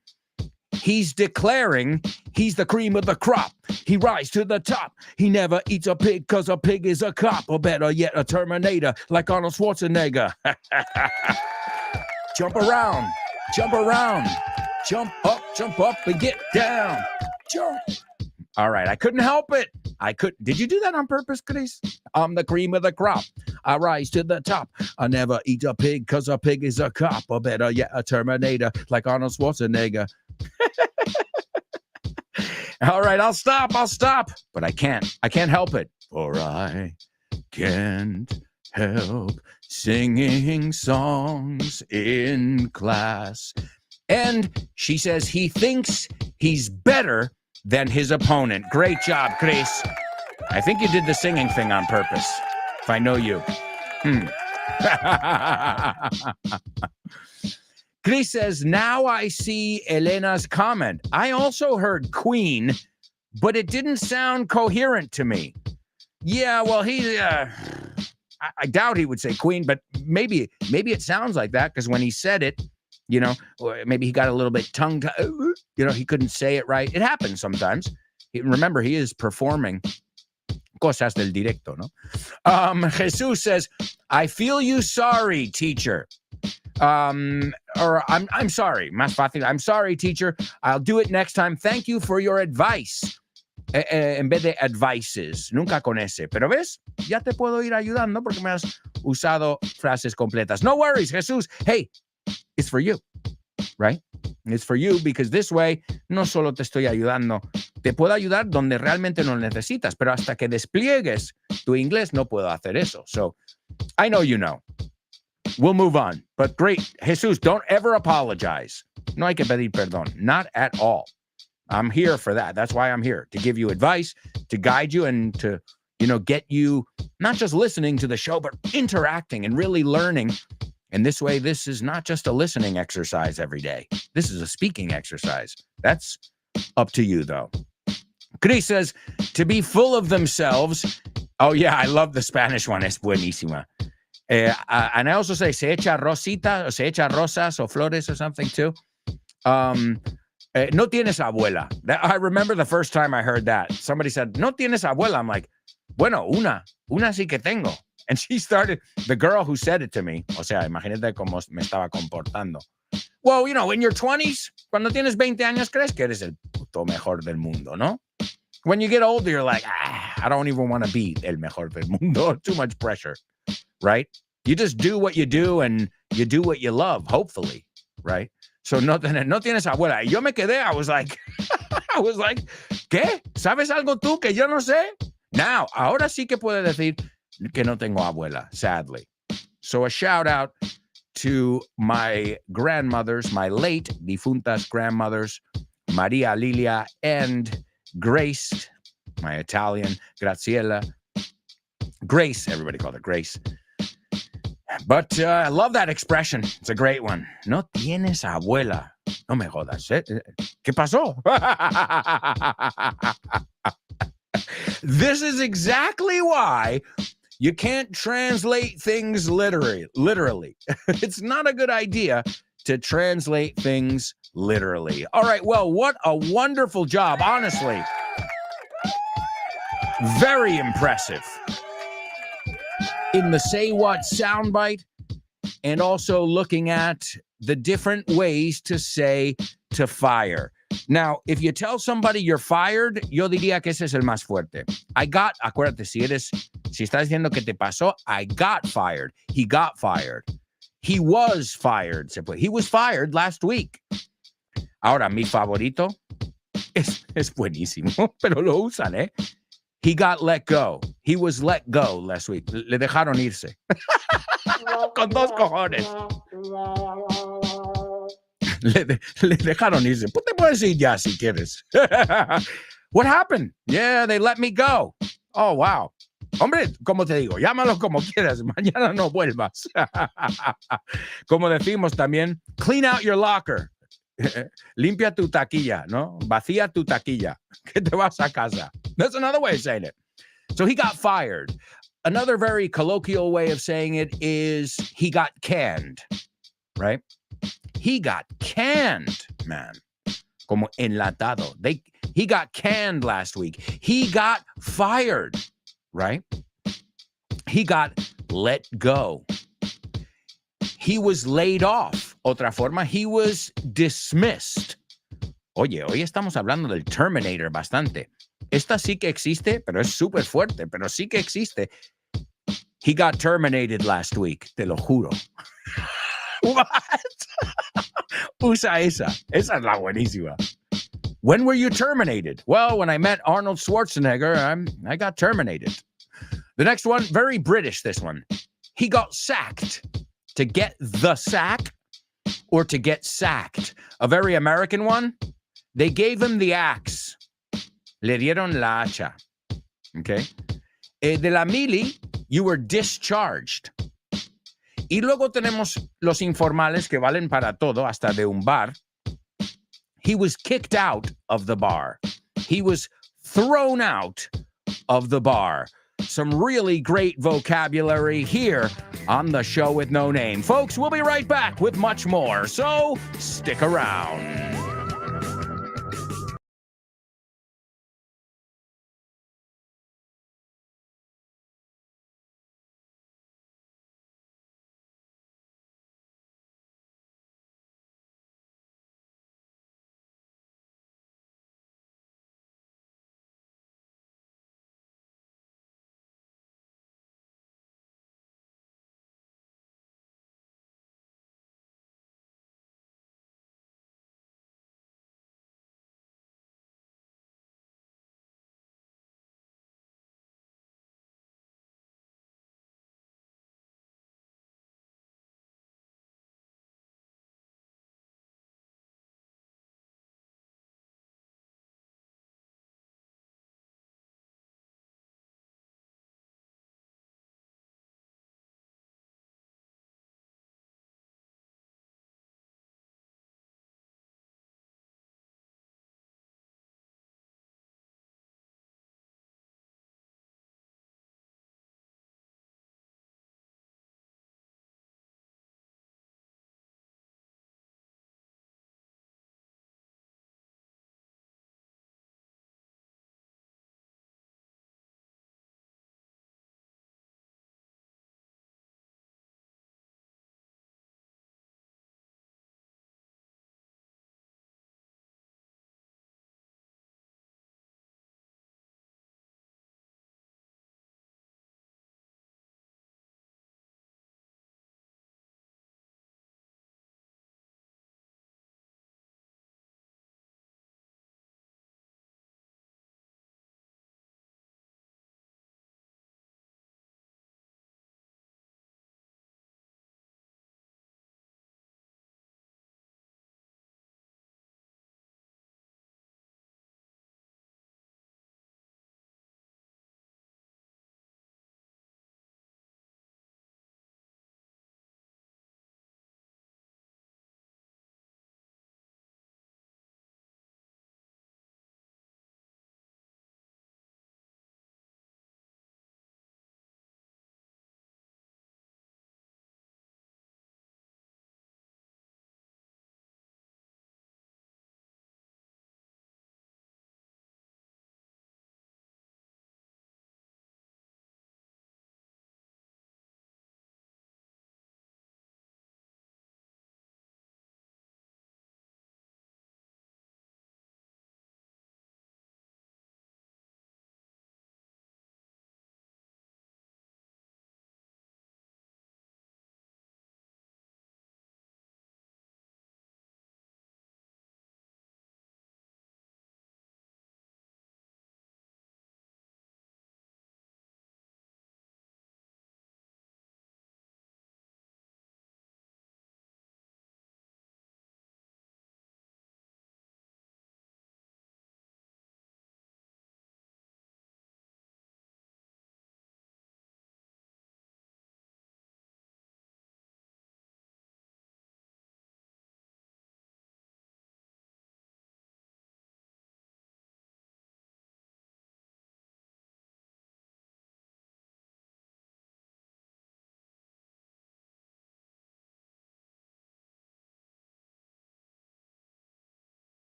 He's declaring he's the cream of the crop. He rises to the top. He never eats a pig because a pig is a cop, or better yet, a Terminator like Arnold Schwarzenegger. Jump around, jump up and get down. Jump. All right, I couldn't help it. Did you do that on purpose, Chris? I'm the cream of the crop. I rise to the top. I never eat a pig because a pig is a cop, or better yet, a Terminator like Arnold Schwarzenegger. All right, I'll stop. But I can't help it. For I can't help singing songs in class. And she says he thinks he's better than his opponent. Great job, Chris. I think you did the singing thing on purpose, if I know you. Chris says, now I see Elena's comment. I also heard queen, but it didn't sound coherent to me. Yeah, well, I doubt he would say queen, but maybe it sounds like that because when he said it, you know, or maybe he got a little bit he couldn't say it right. It happens sometimes. Remember, he is performing. Cosas del directo, no? Jesus says, I feel you sorry, teacher. Or I'm sorry. Más fácil. I'm sorry, teacher. I'll do it next time. Thank you for your advice. En vez de advices. Nunca con ese. Pero ves, ya te puedo ir ayudando porque me has usado frases completas. No worries, Jesus. Hey, it's for you, right? It's for you because this way no solo te estoy ayudando, te puedo ayudar donde realmente no necesitas, pero hasta que despliegues tu inglés no puedo hacer eso. So I know you know. We'll move on. But great. Jesus, don't ever apologize. No hay que pedir perdón. Not at all. I'm here for that. That's why I'm here, to give you advice, to guide you, and to, get you not just listening to the show, but interacting and really learning. And this way, this is not just a listening exercise every day. This is a speaking exercise. That's up to you, though. Chris says, to be full of themselves. Oh, yeah, I love the Spanish one. Es buenísima. And I also say, se echa rosita, or se echa rosas or flores or something, too. No tienes abuela. I remember the first time I heard that. Somebody said, no tienes abuela. I'm like, bueno, una sí que tengo. And she started, the girl who said it to me, o sea, imagínate cómo me estaba comportando. Well, in your 20s, cuando tienes 20 años, crees que eres el puto mejor del mundo, ¿no? When you get older, you're like, I don't even want to be el mejor del mundo. Too much pressure, right? You just do what you do and you do what you love, hopefully, right? So no tienes abuela. Y yo me quedé, I was like, ¿qué? ¿Sabes algo tú que yo no sé? Now, ahora sí que puedo decir que no tengo abuela, sadly. So a shout out to my grandmothers, my late difuntas grandmothers, Maria Lilia and Grace, my Italian, Graciela. Grace, everybody called her Grace. But I love that expression. It's a great one. No tienes abuela. No me jodas. ¿Qué pasó? This is exactly why you can't translate things literally. It's not a good idea to translate things literally. All right, well, what a wonderful job, honestly. Very impressive. In the Say What soundbite, and also looking at the different ways to say to fire. Now, if you tell somebody you're fired, yo diría que ese es el más fuerte. Acuérdate, si estás diciendo que te pasó, I got fired. He got fired. He was fired. He was fired last week. Ahora, mi favorito es buenísimo, pero lo usan, ¿eh? He got let go. He was let go last week. Le dejaron irse. Con dos cojones. Le dejaron irse. Pues te puedes ir ya si quieres. What happened? Yeah, they let me go. Oh, wow. Hombre, como te digo, llámalo como quieras. Mañana no vuelvas. Como decimos también, clean out your locker. Limpia tu taquilla, ¿no? Vacía tu taquilla. Que te vas a casa. That's another way of saying it. So he got fired. Another very colloquial way of saying it is he got canned, right? He got canned, man. Como enlatado. He got canned last week. He got fired, right? He got let go. He was laid off. Otra forma, he was dismissed. Oye, hoy estamos hablando del Terminator bastante. Esta sí que existe, pero es súper fuerte, pero sí que existe. He got terminated last week, te lo juro. What? Usa esa. Esa es la buenísima. When were you terminated? Well, when I met Arnold Schwarzenegger, I got terminated. The next one, very British, this one. He got sacked. To get the sack or to get sacked. A very American one. They gave him the axe. Le dieron la hacha. Okay. De la mili, you were discharged. Y luego tenemos los informales que valen para todo, hasta de un bar. He was kicked out of the bar. He was thrown out of the bar. Some really great vocabulary here on the show with no name. Folks, we'll be right back with much more, so stick around.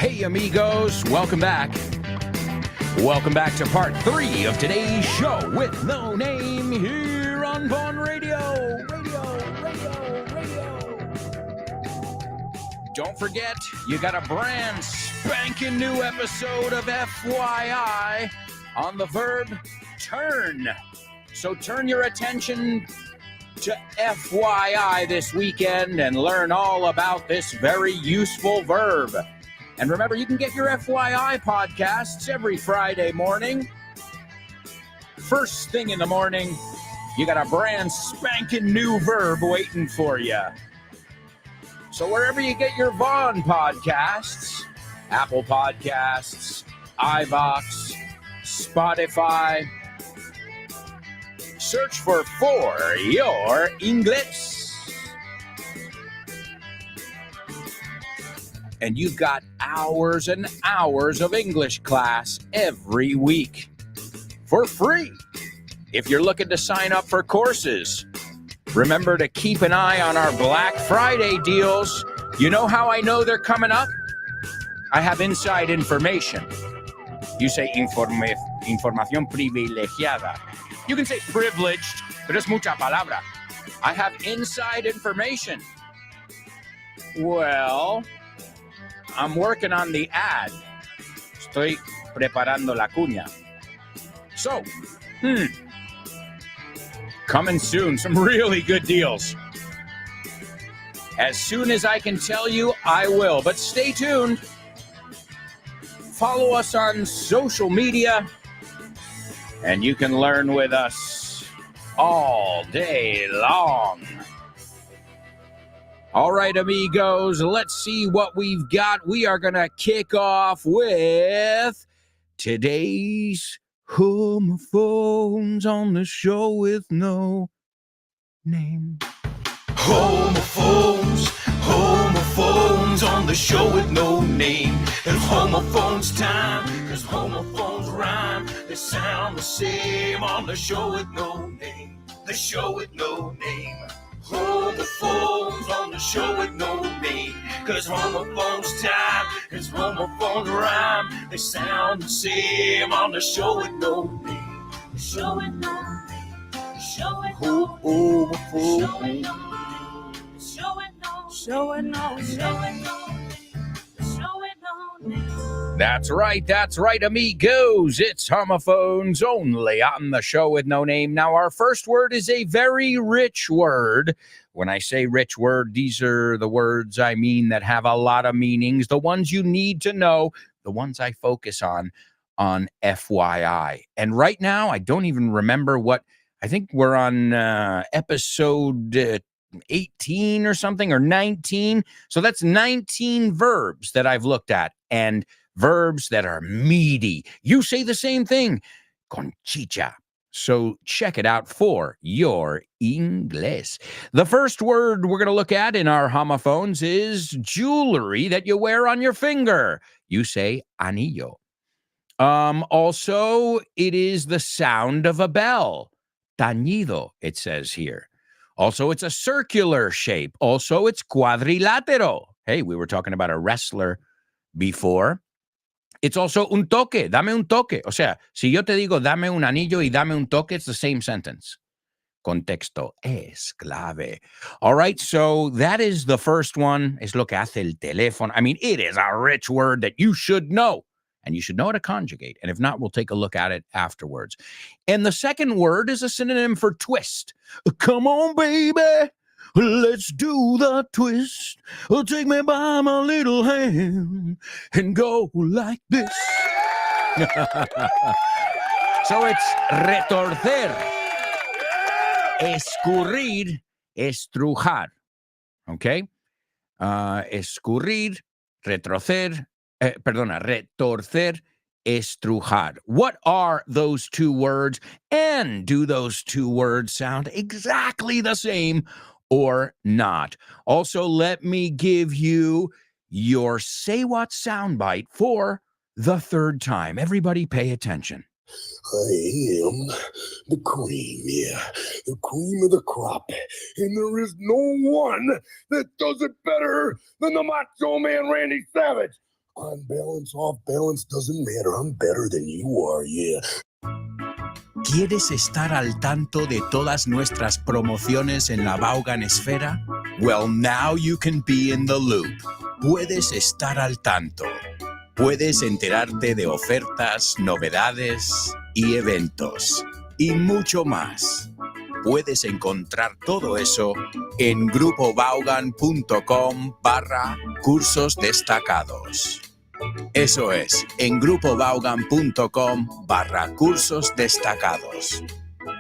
Hey, amigos, welcome back. Welcome back to part 3 of today's show with no name here on Vaughn Radio. Don't forget, you got a brand spanking new episode of FYI on the verb turn. So turn your attention to FYI this weekend and learn all about this very useful verb. And remember, you can get your FYI podcasts every Friday morning. First thing in the morning, you got a brand spanking new verb waiting for you. So wherever you get your Vaughn podcasts, Apple Podcasts, iVox, Spotify, search for Your English. And you've got hours and hours of English class every week for free. If you're looking to sign up for courses, remember to keep an eye on our Black Friday deals. You know how I know they're coming up? I have inside information. You say información privilegiada. You can say privileged, pero es mucha palabra. I have inside information. Well, I'm working on the ad. Estoy preparando la cuña. So, coming soon, some really good deals. As soon as I can tell you, I will. But stay tuned. Follow us on social media, and you can learn with us all day long. All right, amigos, let's see what we've got. We are going to kick off with today's homophones on the show with no name. Homophones on the show with no name. It's homophones time, cause homophones rhyme. They sound the same on the show with no name. The show with no name. Homophones on the show with no name. Cause homophones time, cause homophones rhyme. They sound the same on the show with no name. The show with no name. The show with no name. The show with no name. That's right, amigos. It's homophones only on the show with no name. Now, our first word is a very rich word. When I say rich word, these are the words I mean that have a lot of meanings, the ones you need to know, the ones I focus on FYI. And right now, I don't even remember I think we're on episode 18 or something, or 19. So that's 19 verbs that I've looked at, and verbs that are meaty. You say the same thing, con chicha. So check it out for your English. The first word we're going to look at in our homophones is jewelry that you wear on your finger. You say anillo. Also, it is the sound of a bell. Tañido, it says here. Also, it's a circular shape. Also, it's cuadrilátero. Hey, we were talking about a wrestler before. It's also un toque. Dame un toque. O sea, si yo te digo dame un anillo y dame un toque, it's the same sentence. Contexto es clave. All right, so that is the first one. Es lo que hace el teléfono. I mean, it is a rich word that you should know. And you should know how to conjugate. And if not, we'll take a look at it afterwards. And the second word is a synonym for twist. Come on, baby. Let's do the twist. Take me by my little hand and go like this. So it's retorcer, escurrir, estrujar. Okay? Escurrir, retorcer, estrujar. What are those two words? And do those two words sound exactly the same or not? Also, let me give you your Say What soundbite for the third time. Everybody pay attention. I am the cream, the cream of the crop. And there is no one that does it better than the Macho Man Randy Savage. On balance, off balance, doesn't matter. I'm better than you are, yeah. ¿Quieres estar al tanto de todas nuestras promociones en la Vaughan Esfera? Well, now you can be in the loop. Puedes estar al tanto. Puedes enterarte de ofertas, novedades y eventos. Y mucho más. Puedes encontrar todo eso en grupovaughan.com/cursos destacados. Eso es, en grupovaughan.com/cursos destacados.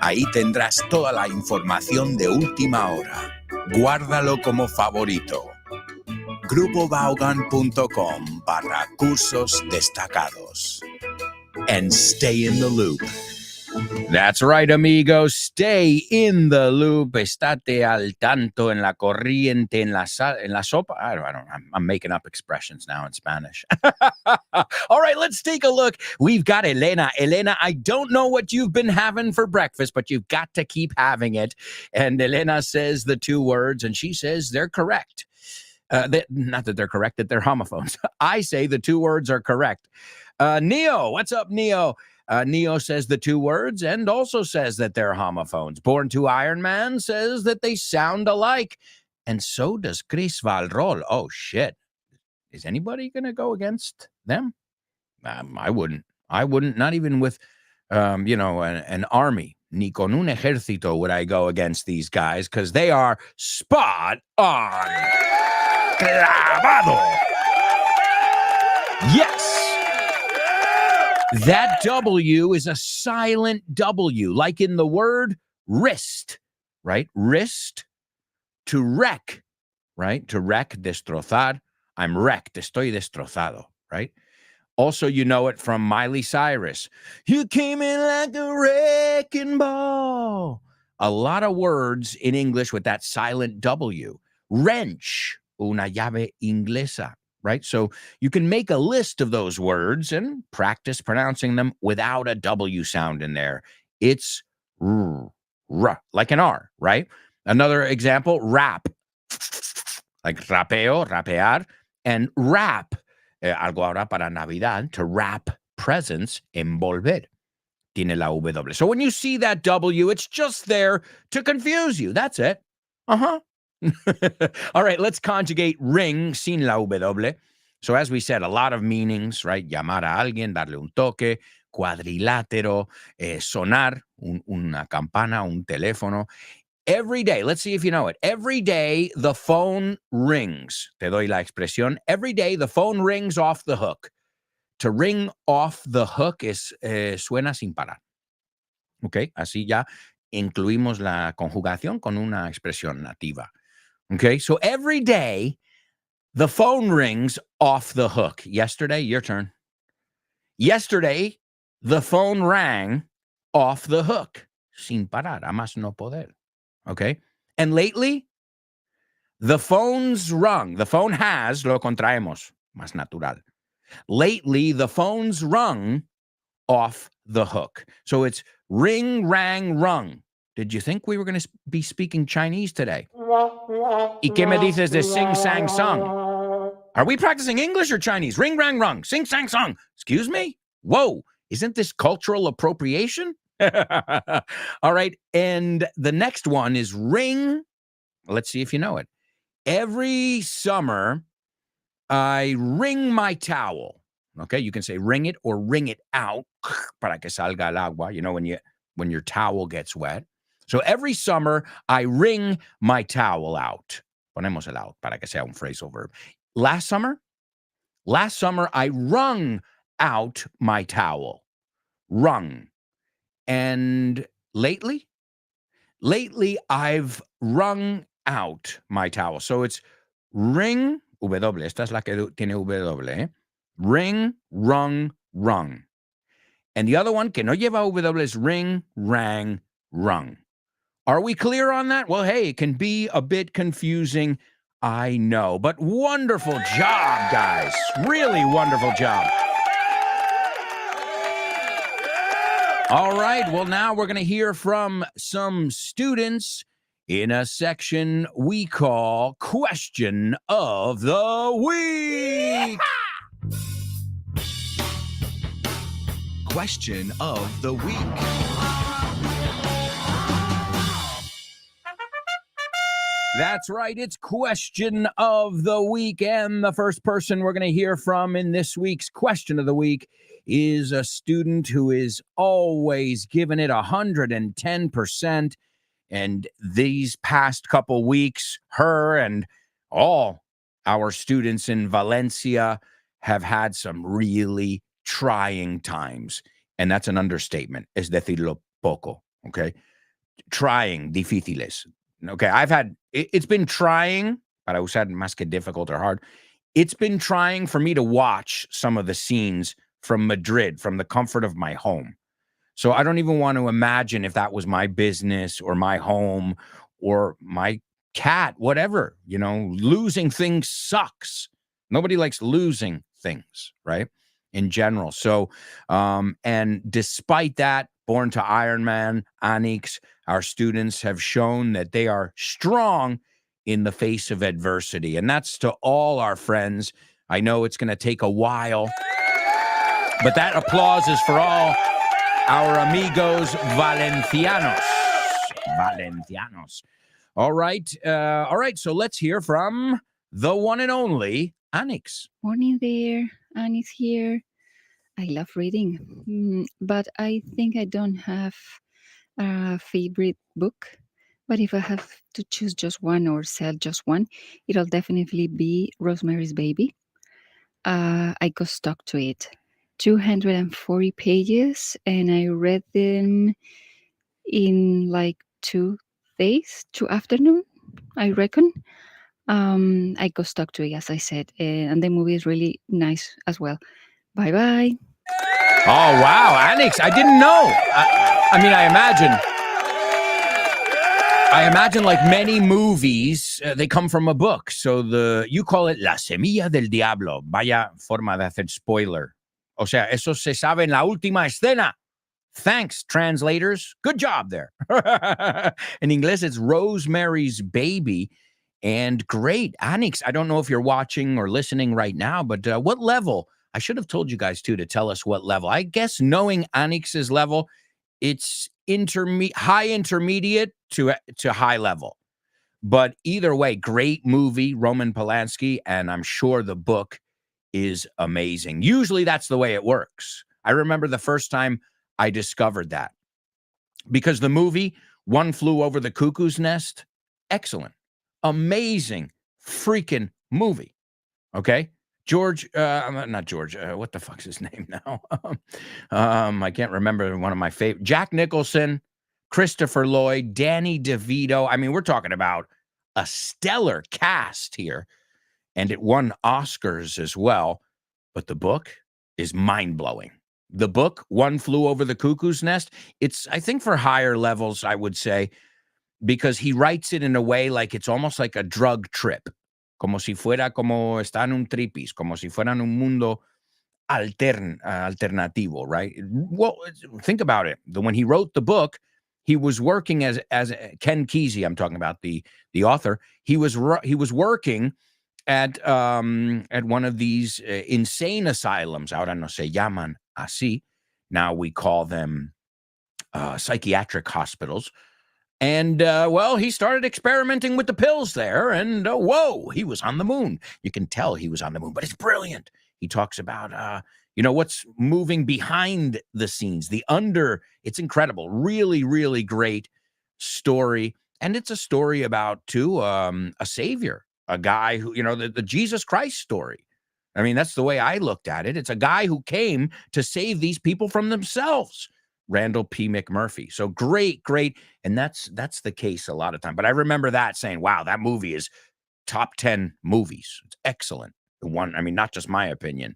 Ahí tendrás toda la información de última hora. Guárdalo como favorito. grupovaughan.com/cursos destacados. And stay in the loop. That's right, amigos. Stay in the loop. Estate al tanto en la corriente, en la sopa. I don't know. I'm making up expressions now in Spanish. All right, let's take a look. We've got Elena. Elena, I don't know what you've been having for breakfast, but you've got to keep having it. And Elena says the two words, and she says they're correct. Not that they're correct, that they're homophones. I say the two words are correct. Neo, what's up, Neo? Neo says the two words and also says that they're homophones. Born to Iron Man says that they sound alike. And so does Chris Valrol. Oh, shit. Is anybody going to go against them? I wouldn't. Not even with, an army. Ni con un ejército would I go against these guys because they are spot on. Clavado. Yes. That W is a silent W, like in the word wrist, right? Wrist, to wreck, right? To wreck, destrozar. I'm wrecked, estoy destrozado, right? Also, you know it from Miley Cyrus. You came in like a wrecking ball. A lot of words in English with that silent W. Wrench, una llave inglesa. Right? So you can make a list of those words and practice pronouncing them without a W sound in there. It's r, like an R, right? Another example, rap, like rapeo, rapear, and wrap, algo ahora para Navidad, to wrap presents, envolver. Tiene la W. So when you see that W, it's just there to confuse you. That's it. Uh-huh. All right, let's conjugate ring sin la W. So as we said, a lot of meanings, right? Llamar a alguien, darle un toque, cuadrilátero, sonar, una campana, un teléfono. Every day, let's see if you know it. Every day the phone rings. Te doy la expresión. Every day the phone rings off the hook. To ring off the hook es suena sin parar. Ok, así ya incluimos la conjugación con una expresión nativa. Okay, so every day the phone rings off the hook. Yesterday, your turn. Yesterday, the phone rang off the hook. Sin parar, a más no poder. Okay, and lately, the phone's rung. The phone has, lo contraemos, más natural. Lately, the phone's rung off the hook. So it's ring, rang, rung. Did you think we were going to be speaking Chinese today? ¿Y qué me dices de sing, sang, sung? Are we practicing English or Chinese? Ring, rang, rung, sing, sang, sung. Excuse me? Whoa, isn't this cultural appropriation? All right, and the next one is ring. Let's see if you know it. Every summer, I wring my towel. Okay, you can say wring it or wring it out para que salga el agua, you know, when your towel gets wet. So every summer, I wring my towel out. Ponemos el out para que sea un phrasal verb. Last summer, I wrung out my towel. Wrung. And lately, I've wrung out my towel. So it's ring, W. Esta es la que tiene W. ¿Eh? Ring, rung, rung. And the other one, que no lleva W, is ring, rang, rung. Are we clear on that? Well, hey, it can be a bit confusing, I know. But wonderful job, guys. Really wonderful job. All right, well, now we're going to hear from some students in a section we call Question of the Week. question of the week. That's right. It's question of the week. And the first person we're going to hear from in this week's question of the week is a student who is always giving it 110%. And these past couple weeks, her and all our students in Valencia have had some really trying times. And that's an understatement, es decirlo poco, okay? Trying, difíciles. Okay, it's been trying, para usar más que difficult or hard. It's been trying for me to watch some of the scenes from Madrid, from the comfort of my home. So I don't even want to imagine if that was my business or my home or my cat, whatever. Losing things sucks. Nobody likes losing things, right? In general. So, and despite that, Born to Iron Man, Anix, our students have shown that they are strong in the face of adversity. And that's to all our friends. I know it's going to take a while, but that applause is for all our amigos Valencianos. All right. So let's hear from the one and only Anix. Morning there. Anix here. I love reading, but I think I don't have a favorite book. But if I have to choose just one or sell just one, it'll definitely be Rosemary's Baby. I got stuck to it. 240 pages, and I read them in like 2 days, 2 afternoons, I reckon. I got stuck to it, as I said, and the movie is really nice as well. Bye-bye. Oh, wow, Anix, I didn't know. I imagine like many movies, they come from a book. So you call it La Semilla del Diablo. Vaya forma de hacer spoiler. O sea, eso se sabe en la última escena. Thanks, translators. Good job there. In English, it's Rosemary's Baby. And great, Anix, I don't know if you're watching or listening right now, but what level? I should have told you guys, too, to tell us what level. I guess knowing Anix's level, it's high intermediate to high level. But either way, great movie, Roman Polanski, and I'm sure the book is amazing. Usually that's the way it works. I remember the first time I discovered that. Because the movie, One Flew Over the Cuckoo's Nest, excellent, amazing, freaking movie. Okay? Not George. What the fuck's his name now? I can't remember one of my favorite. Jack Nicholson, Christopher Lloyd, Danny DeVito. I mean, we're talking about a stellar cast here. And it won Oscars as well. But the book is mind-blowing. The book, One Flew Over the Cuckoo's Nest, it's, I think, for higher levels, I would say, because he writes it in a way like it's almost like a drug trip. Como si fuera como está en un tripis, como si fuera en un mundo alternativo, right? Well, think about it. When he wrote the book, he was working as Ken Kesey, I'm talking about the author. He was working at one of these insane asylums. Ahora no se llaman así. Now we call them psychiatric hospitals. And, he started experimenting with the pills there, and, whoa, he was on the moon. You can tell he was on the moon, but it's brilliant. He talks about, what's moving behind the scenes, it's incredible. Really, really great story. And it's a story about, too, a savior, a guy who, the Jesus Christ story. I mean, that's the way I looked at it. It's a guy who came to save these people from themselves. Randall P. McMurphy. So great. And that's the case a lot of time. But I remember that saying, wow, that movie is top 10 movies. It's excellent. Not just my opinion.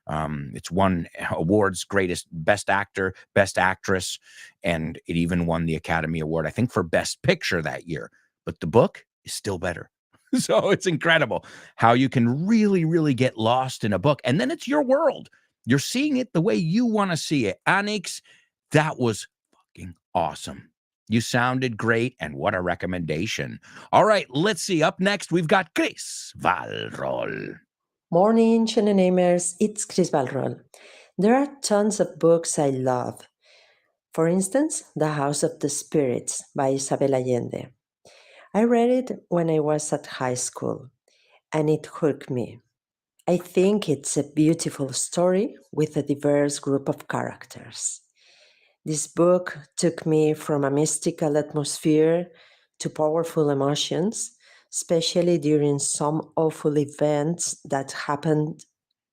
It's won awards, best actor, best actress, and it even won the Academy Award, I think, for best picture that year. But the book is still better. So it's incredible how you can really, really get lost in a book. And then it's your world. You're seeing it the way you want to see it. Anix, that was fucking awesome. You sounded great, and what a recommendation. All right, let's see. Up next, we've got Chris Valrol. Morning, Channel Namers. It's Chris Valrol. There are tons of books I love. For instance, The House of the Spirits by Isabel Allende. I read it when I was at high school, and it hooked me. I think it's a beautiful story with a diverse group of characters. This book took me from a mystical atmosphere to powerful emotions, especially during some awful events that happened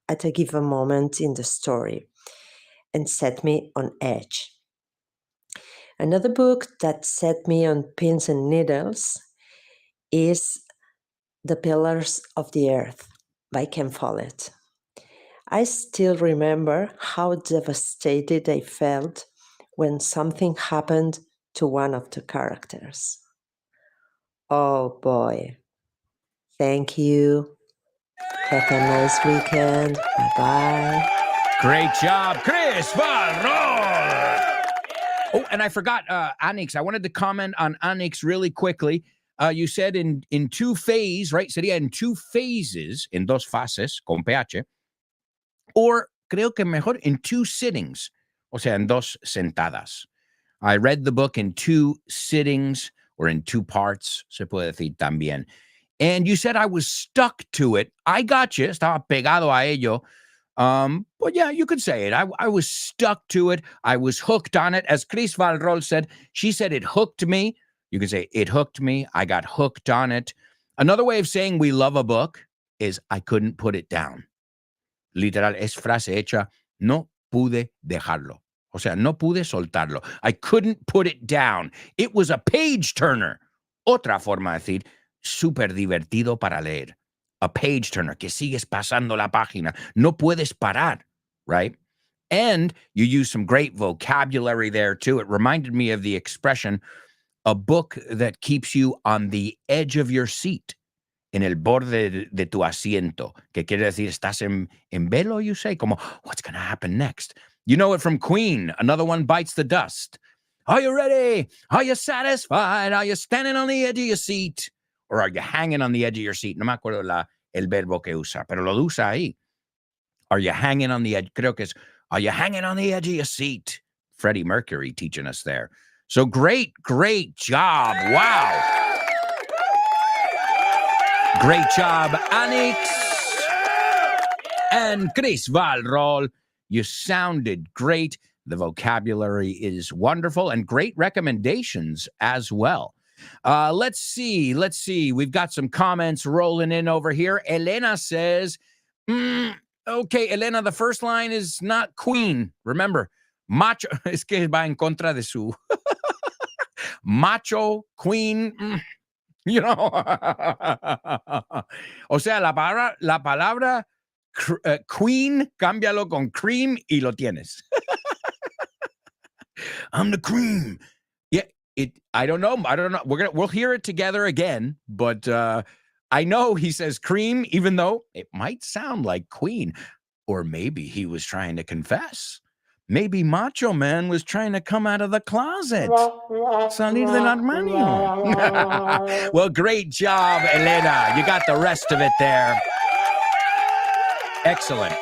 at a given moment in the story and set me on edge. Another book that set me on pins and needles is The Pillars of the Earth by Ken Follett. I still remember how devastated I felt when something happened to one of the characters. Oh boy. Thank you. Have a nice weekend. Bye bye. Great job, Chris Van Roll. Oh, and I forgot, Anix. I wanted to comment on Anix really quickly. You said in two phases, right? Sería en two phases, en dos fases, con PH. Or creo que mejor in two sittings, o sea, en dos sentadas. I read the book in two sittings or in two parts, se puede decir también. And you said I was stuck to it. I got you. Estaba pegado a ello. But yeah, you could say it. I was stuck to it. I was hooked on it. As Chris Valrol said, she said it hooked me. You can say it hooked me. I got hooked on it. Another way of saying we love a book is I couldn't put it down. Literal, es frase hecha, no pude dejarlo. O sea, no pude soltarlo. I couldn't put it down. It was a page turner. Otra forma de decir, súper divertido para leer. A page turner, que sigues pasando la página. No puedes parar, right? And you use some great vocabulary there, too. It reminded me of the expression, a book that keeps you on the edge of your seat. En el borde de tu asiento, que quiere decir estás en velo, you say, como, what's going to happen next? You know it from Queen, Another One Bites the Dust. Are you ready? Are you satisfied? Are you standing on the edge of your seat? Or are you hanging on the edge of your seat? No me acuerdo el verbo que usa, pero lo usa ahí. Are you hanging on the edge? Creo que es, are you hanging on the edge of your seat? Freddie Mercury teaching us there. So great job. Wow. Great job, Anix and Chris Valrol. You sounded great. The vocabulary is wonderful and great recommendations as well. Let's see. We've got some comments rolling in over here. Elena says, okay, Elena, the first line is not Queen. Remember, macho, es que va en contra de su macho, Queen. You know, o sea, la palabra queen, cámbialo con cream y lo tienes. I'm the cream. Yeah, I don't know. We'll hear it together again, but I know he says cream, even though it might sound like queen, or maybe he was trying to confess. Maybe Macho Man was trying to come out of the closet. Salir del armario. Well, great job, Elena. You got the rest of it there. Excellent.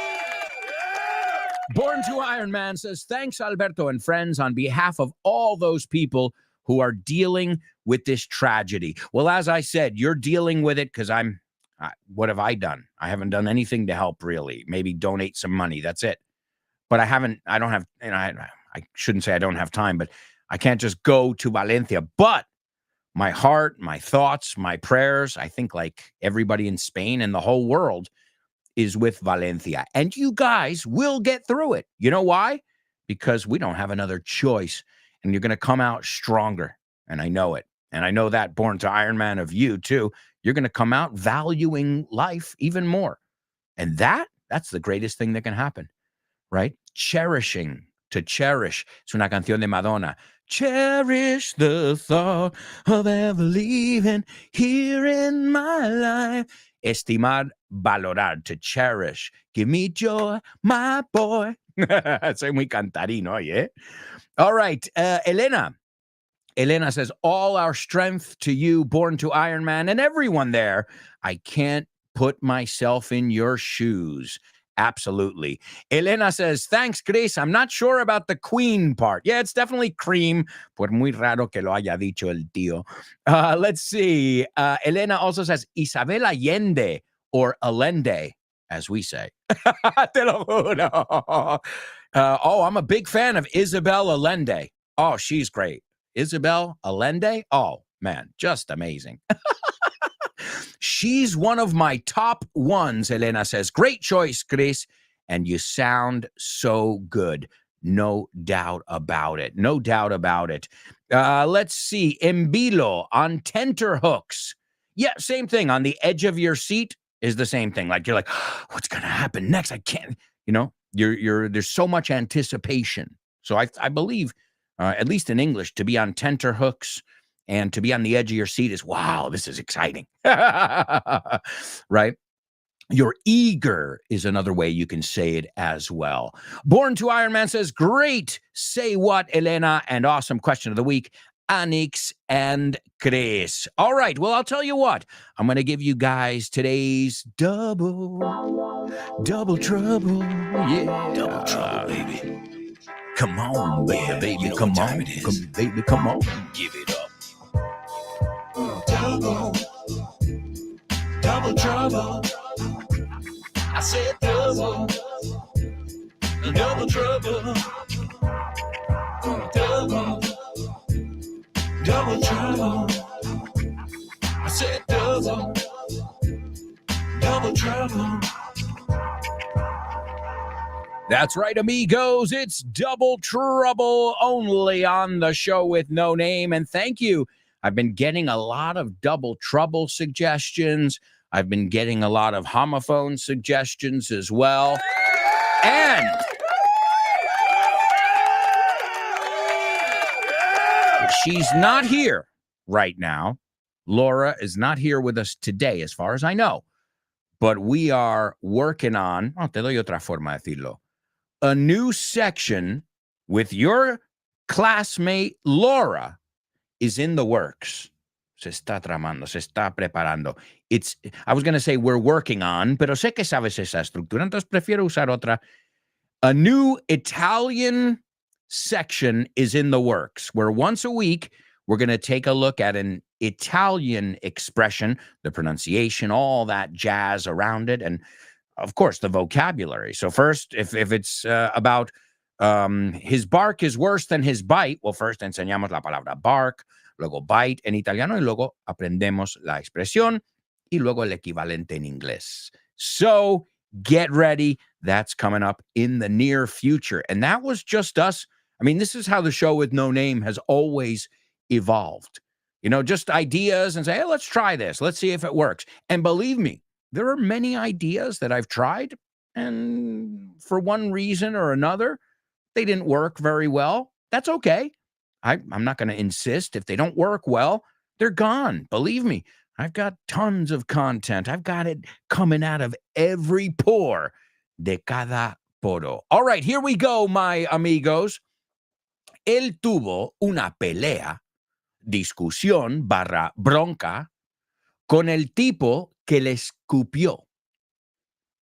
Born to Iron Man says, thanks, Alberto and friends, on behalf of all those people who are dealing with this tragedy. Well, as I said, you're dealing with it because what have I done? I haven't done anything to help, really. Maybe donate some money. That's it. But I don't have, I shouldn't say I don't have time, but I can't just go to Valencia. But my heart, my thoughts, my prayers, I think like everybody in Spain and the whole world is with Valencia. And you guys will get through it. You know why? Because we don't have another choice. And you're going to come out stronger. And I know it. And I know that, born to Iron Man, of you too. You're going to come out valuing life even more. And that's the greatest thing that can happen. Right? Cherishing, to cherish. Es una canción de Madonna. Cherish the thought of ever leaving here in my life. Estimar, valorar, to cherish. Give me joy, my boy. Soy muy cantarín hoy, ¿eh? All right, Elena. Elena says, all our strength to you, born to Iron Man, and everyone there. I can't put myself in your shoes. Absolutely. Elena says, thanks, Chris. I'm not sure about the queen part. Yeah, it's definitely cream. Por muy raro que lo haya dicho el tío. Let's see. Elena also says, Isabel Allende or Allende, as we say. Te lo juro. I'm a big fan of Isabel Allende. Oh, she's great. Isabel Allende? Oh, man, just amazing. She's one of my top ones, Elena says. Great choice, Chris. And you sound so good. No doubt about it. No doubt about it. Let's see. Embilo on tenterhooks. Yeah, same thing. On the edge of your seat is the same thing. Like you're like, what's going to happen next? I can't, there's so much anticipation. So I believe, at least in English, to be on tenterhooks and to be on the edge of your seat is, wow, this is exciting. Right? You're eager is another way you can say it as well. Born to Iron Man says, great. Say what, Elena? And awesome question of the week, Anix and Chris. All right. Well, I'll tell you what. I'm going to give you guys today's double trouble. Yeah. Double trouble, baby. Come on, baby. You know come on. Come on. Give it up. Double trouble. I said double trouble. Double trouble. I said double trouble. That's right, amigos. It's Double Trouble only on the show with no name. And thank you. I've been getting a lot of Double Trouble suggestions. I've been getting a lot of homophone suggestions as well. And she's not here right now. Laura is not here with us today, as far as I know. But we are working on, te doy otra forma de decirlo, a new section with your classmate Laura is in the works. Se está tramando, se está preparando. I was going to say we're working on, pero sé que sabes esa estructura, entonces prefiero usar otra. A new Italian section is in the works, where once a week, we're going to take a look at an Italian expression, the pronunciation, all that jazz around it, and of course, the vocabulary. So first, if it's about his bark is worse than his bite, well, first enseñamos la palabra bark, luego bite en italiano, y luego aprendemos la expresión, y luego el equivalente en inglés. So get ready. That's coming up in the near future. And that was just us. I mean, this is how the show with no name has always evolved. Just ideas and say, hey, let's try this. Let's see if it works. And believe me, there are many ideas that I've tried, and for one reason or another, they didn't work very well. That's okay. I'm not going to insist. If they don't work well, they're gone. Believe me, I've got tons of content. I've got it coming out of every pore de cada poro. All right, here we go, my amigos. Él tuvo una pelea, discusión / bronca, con el tipo que le escupió.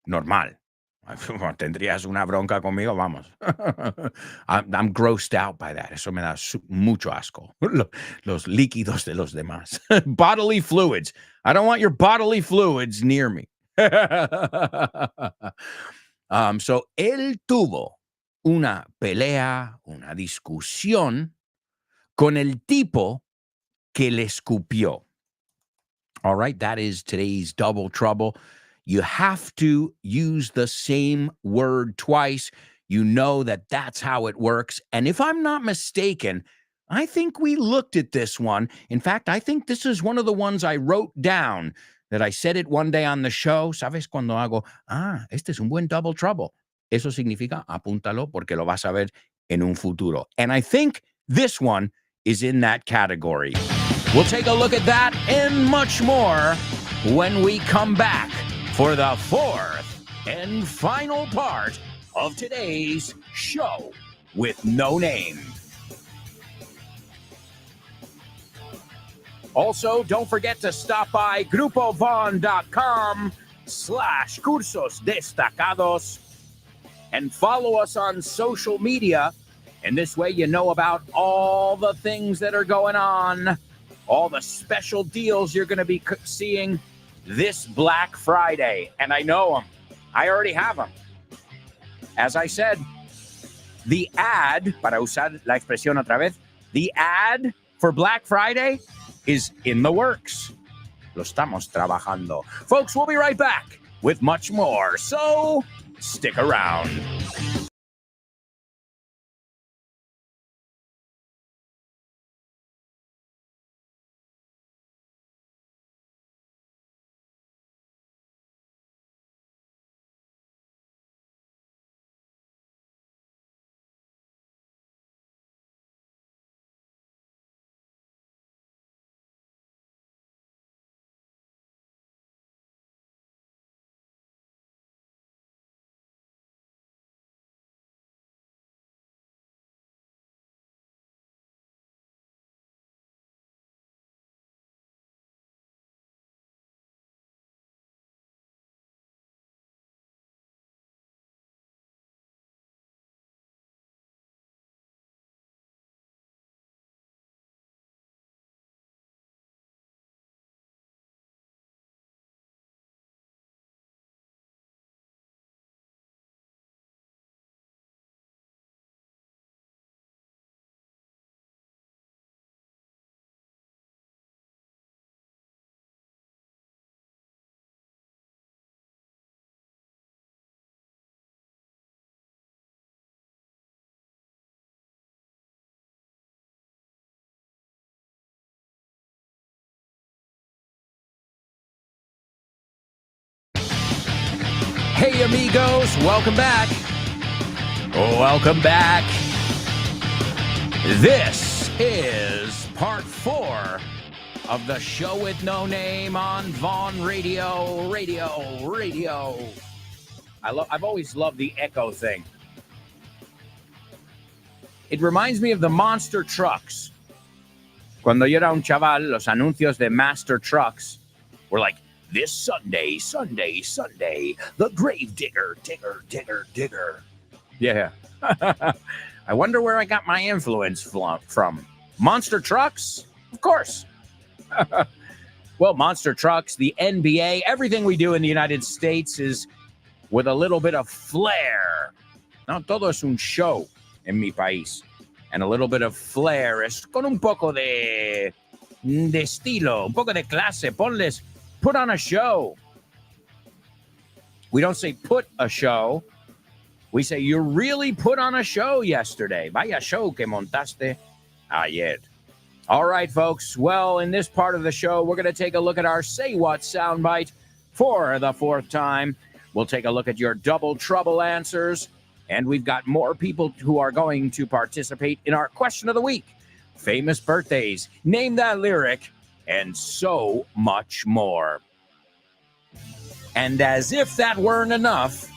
Normal. Tendrías una bronca conmigo, vamos. I'm grossed out by that. Eso me da mucho asco. Los líquidos de los demás. Bodily fluids. I don't want your bodily fluids near me. So él tuvo una pelea, una discusión con el tipo que le escupió. All right, that is today's Double Trouble. You have to use the same word twice. You know that that's how it works. And if I'm not mistaken, I think we looked at this one. In fact, I think this is one of the ones I wrote down that I said it one day on the show. ¿Sabes cuando hago? Este es un buen Double Trouble. Eso significa apúntalo porque lo vas a ver en un futuro. And I think this one is in that category. We'll take a look at that and much more when we come back for the fourth and final part of today's show with no name. Also, don't forget to stop by grupovon.com youtube.com/cursos destacados and follow us on social media. And this way you know about all the things that are going on, all the special deals you're going to be seeing this Black Friday. And I know them. I already have them. As I said, the ad, para usar la expresión otra vez, the ad for Black Friday is in the works. Lo estamos trabajando. Folks, we'll be right back with much more. So stick around. Hey, amigos, welcome back. Welcome back. This is part 4 of the show with no name on Vaughn Radio. I've always loved the echo thing. It reminds me of the monster trucks. Cuando yo era un chaval, los anuncios de Master Trucks were like, this Sunday, the grave digger. Yeah. I wonder where I got my influence from. Monster Trucks? Of course. Well, Monster Trucks, the NBA, everything we do in the United States is with a little bit of flair. No, todo es un show en mi país. And a little bit of flair es con un poco de estilo, un poco de clase. Put on a show. We don't say put a show. We say you really put on a show yesterday. Vaya show que montaste ayer. All right, folks. Well, in this part of the show, we're going to take a look at our Say What soundbite for the 4th time. We'll take a look at your double trouble answers. And we've got more people who are going to participate in our question of the week. Famous birthdays, name that lyric, and so much more. And as if that weren't enough,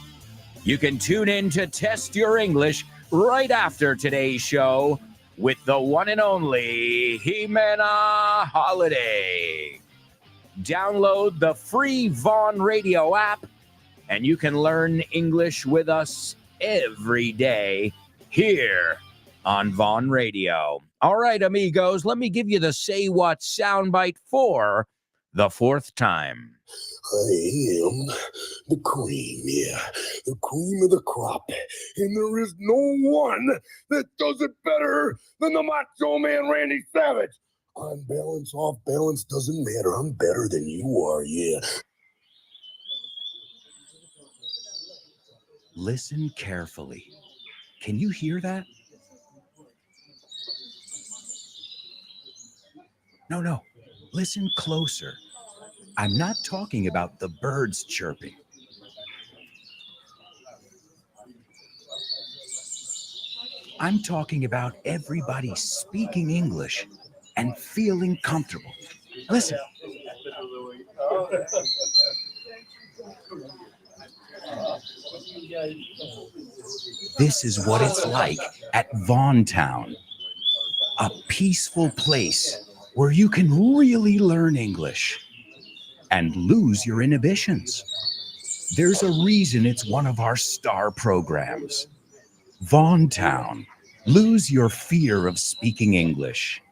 you can tune in to test your English right after today's show with the one and only Jimena Holiday. Download the free Vaughn Radio app, and you can learn English with us every day here on Vaughn Radio. All right, amigos, let me give you the Say What soundbite for the 4th time. I am the cream, the cream of the crop, and there is no one that does it better than the Macho Man Randy Savage. On balance, off balance, doesn't matter. I'm better than you are, yeah. Listen carefully. Can you hear that? No. Listen closer. I'm not talking about the birds chirping. I'm talking about everybody speaking English and feeling comfortable. Listen. This is what it's like at Vaughn Town, a peaceful place where you can really learn English and lose your inhibitions. There's a reason it's one of our star programs. Vaughntown. Lose your fear of speaking English.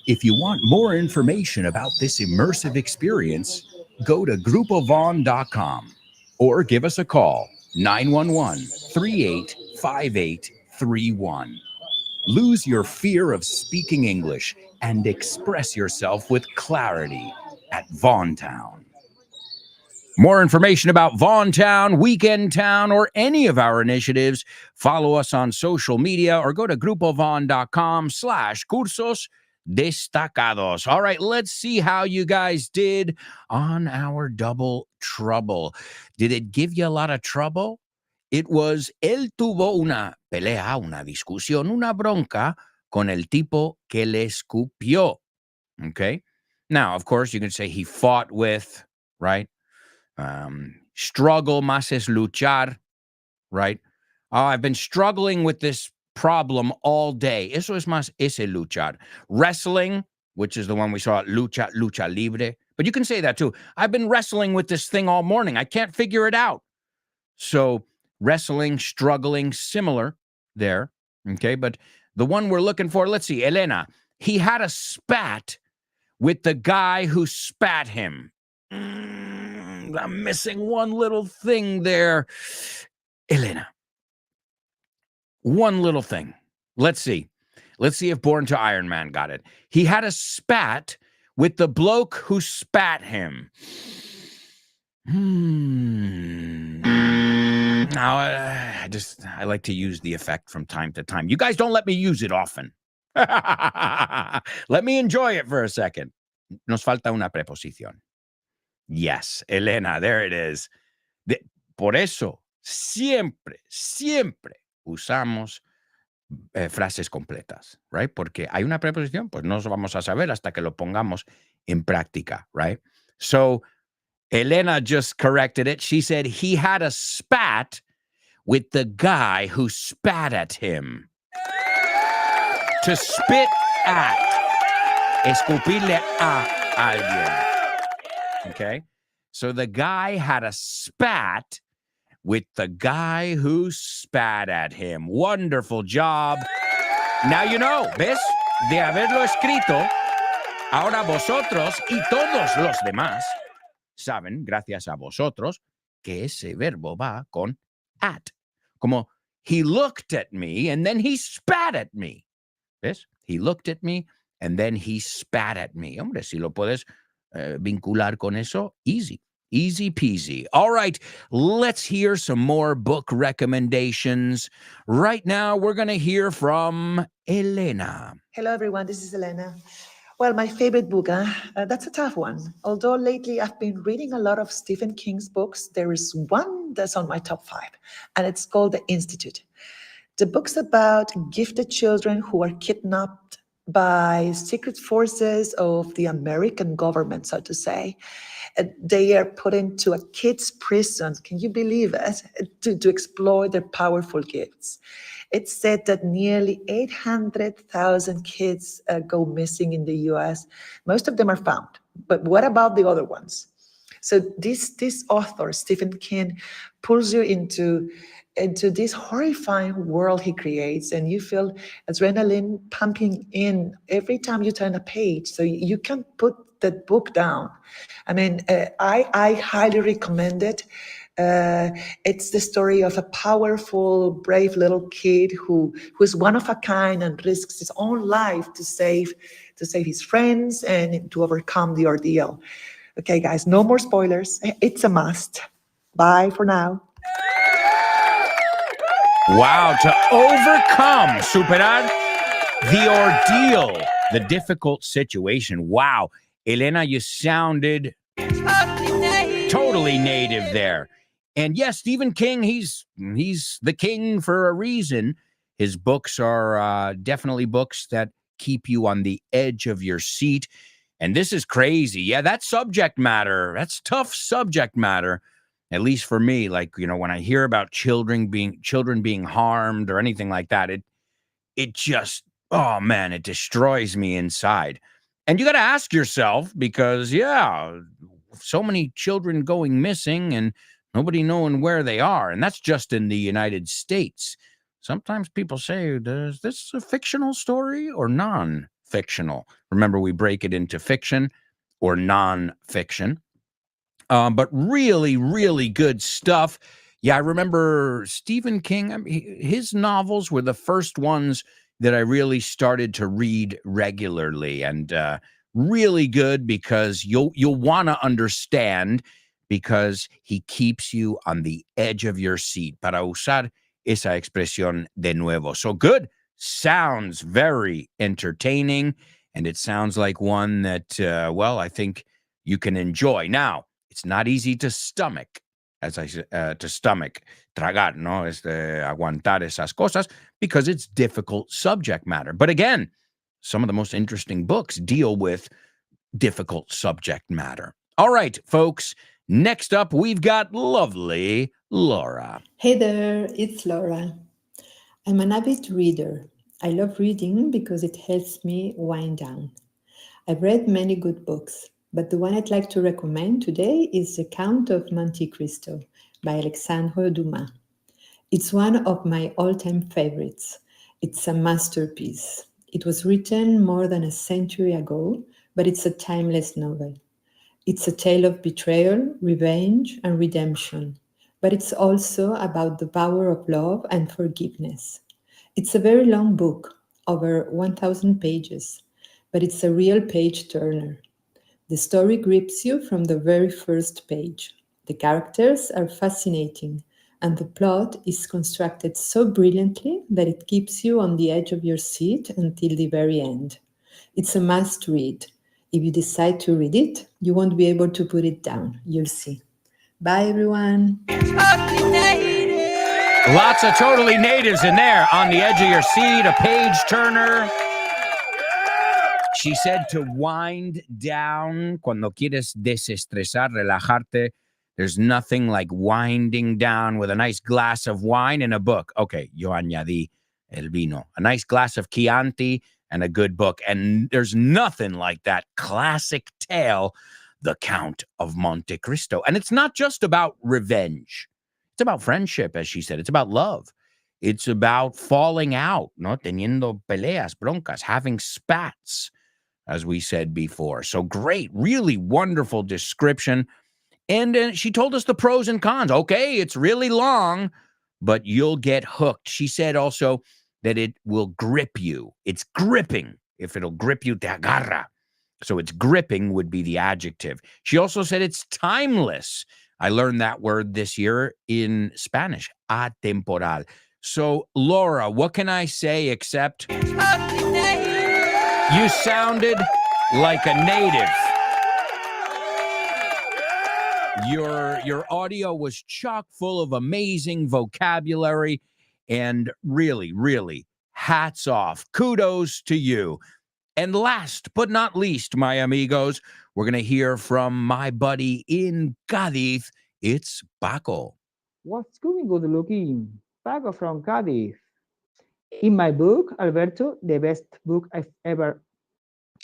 If you want more information about this immersive experience, go to grupovon.com or give us a call, 911-385831. Lose your fear of speaking English and express yourself with clarity at Vaughntown. More information about Vaughntown, Weekend Town, or any of our initiatives, follow us on social media or go to grupovon.com/cursos destacados. All right, let's see how you guys did on our double trouble. Did it give you a lot of trouble? It was, él tuvo una pelea, una discusión, una bronca con el tipo que le escupió. Okay? Now, of course, you can say he fought with, right? Struggle más es luchar, right? I've been struggling with this problem all day. Eso es más ese luchar. Wrestling, which is the one we saw, lucha libre. But you can say that too. I've been wrestling with this thing all morning. I can't figure it out. So wrestling, struggling, similar there. Okay, but the one we're looking for, let's see, Elena, he had a spat with the guy who spat him. I'm missing one little thing there. Elena, one little thing. Let's see. Let's see if Born to Iron Man got it. He had a spat with the bloke who spat him. Now, I like to use the effect from time to time. You guys don't let me use it often. Let me enjoy it for a second. Nos falta una preposición. Yes, Elena, there it is. Por eso, siempre usamos frases completas, right? Porque hay una preposición, pues no nos vamos a saber hasta que lo pongamos en práctica, right? So, Elena just corrected it. She said he had a spat with the guy who spat at him. To spit at. Escupirle a alguien. Okay? So the guy had a spat with the guy who spat at him. Wonderful job. Now you know, ¿ves? De haberlo escrito, ahora vosotros y todos los demás saben, gracias a vosotros, que ese verbo va con at. Como, he looked at me and then he spat at me. ¿Ves? He looked at me and then he spat at me. Hombre, si lo puedes vincular con eso, easy. Easy peasy. All right, let's hear some more book recommendations. Right now, we're going to hear from Elena. Hello, everyone. This is Elena. Well, my favorite book, that's a tough one. Although lately I've been reading a lot of Stephen King's books, there is one that's on my top 5, and it's called The Institute. The book's about gifted children who are kidnapped by secret forces of the American government, so to say. They are put into a kids' prison, can you believe it, to exploit their powerful gifts. It's said that nearly 800,000 kids go missing in the US. Most of them are found, but what about the other ones? So this author, Stephen King, pulls you into this horrifying world he creates, and you feel adrenaline pumping in every time you turn a page. So you can't put that book down. I mean, I highly recommend it. It's the story of a powerful, brave little kid who is one of a kind and risks his own life to save his friends and to overcome the ordeal. Okay, guys, no more spoilers. It's a must. Bye for now. Wow, to overcome, superar the ordeal, the difficult situation. Wow, Elena, you sounded totally native there. And yes, Stephen King, he's the king for a reason. His books are definitely books that keep you on the edge of your seat. And this is crazy. Yeah, that subject matter, that's tough subject matter. At least for me, like, you know, when I hear about children being harmed or anything like that, it just, oh man, it destroys me inside. And you got to ask yourself, because yeah, so many children going missing, and nobody knowing where they are. And that's just in the United States. Sometimes people say, is this a fictional story or non-fictional? Remember, we break it into fiction or non-fiction. But really, really good stuff. Yeah, I remember Stephen King. I mean, his novels were the first ones that I really started to read regularly, and really good because you'll want to understand, because he keeps you on the edge of your seat. Para usar esa expresión de nuevo. So good. Sounds very entertaining, and it sounds like one that, well, I think you can enjoy. Now, it's not easy to stomach, tragar, ¿no? Aguantar esas cosas, because it's difficult subject matter. But again, some of the most interesting books deal with difficult subject matter. All right, folks, next up, we've got lovely Laura. Hey there, it's Laura. I'm an avid reader. I love reading because it helps me wind down. I've read many good books, but the one I'd like to recommend today is The Count of Monte Cristo by Alexandre Dumas. It's one of my all-time favorites. It's a masterpiece. It was written more than a century ago, but it's a timeless novel. It's a tale of betrayal, revenge, and redemption, but it's also about the power of love and forgiveness. It's a very long book, over 1,000 pages, but it's a real page-turner. The story grips you from the very first page. The characters are fascinating, and the plot is constructed so brilliantly that it keeps you on the edge of your seat until the very end. It's a must-read. If you decide to read it, you won't be able to put it down. You'll see. Bye, everyone. Lots of totally natives in there. On the edge of your seat, a page turner. She said to wind down. Cuando quieres desestresar, relajarte, there's nothing like winding down with a nice glass of wine and a book. Okay, yo añadí el vino. A nice glass of Chianti and a good book. And there's nothing like that classic tale, The Count of Monte Cristo. And it's not just about revenge. It's about friendship, as she said. It's about love. It's about falling out, no teniendo peleas, broncas, having spats, as we said before. So great, really wonderful description. And she told us the pros and cons. Okay, it's really long, but you'll get hooked. She said also that it will grip you. It's gripping. If it'll grip you, te agarra. So it's gripping would be the adjective. She also said it's timeless. I learned that word this year in Spanish, atemporal. So, Laura, what can I say except you sounded like a native. Your audio was chock full of amazing vocabulary, and really, really, hats off. Kudos to you. And last but not least, my amigos, we're going to hear from my buddy in Cádiz. It's Paco. What's going good looking? Paco from Cádiz. In my book, Alberto, the best book I've ever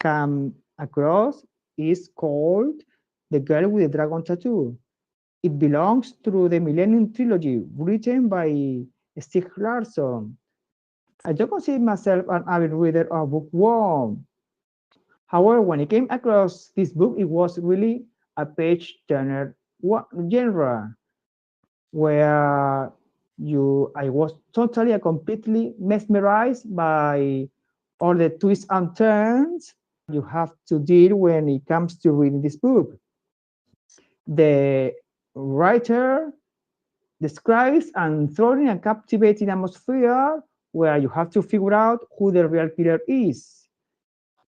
come across is called The Girl with the Dragon Tattoo. It belongs to the Millennium Trilogy, written by Stieg Larsson. I don't consider myself an avid reader or bookworm. However, when I came across this book, it was really a page-turner genre, where I was totally and completely mesmerized by all the twists and turns you have to deal when it comes to reading this book. The writer describes and thrilling and captivating atmosphere where you have to figure out who the real killer is.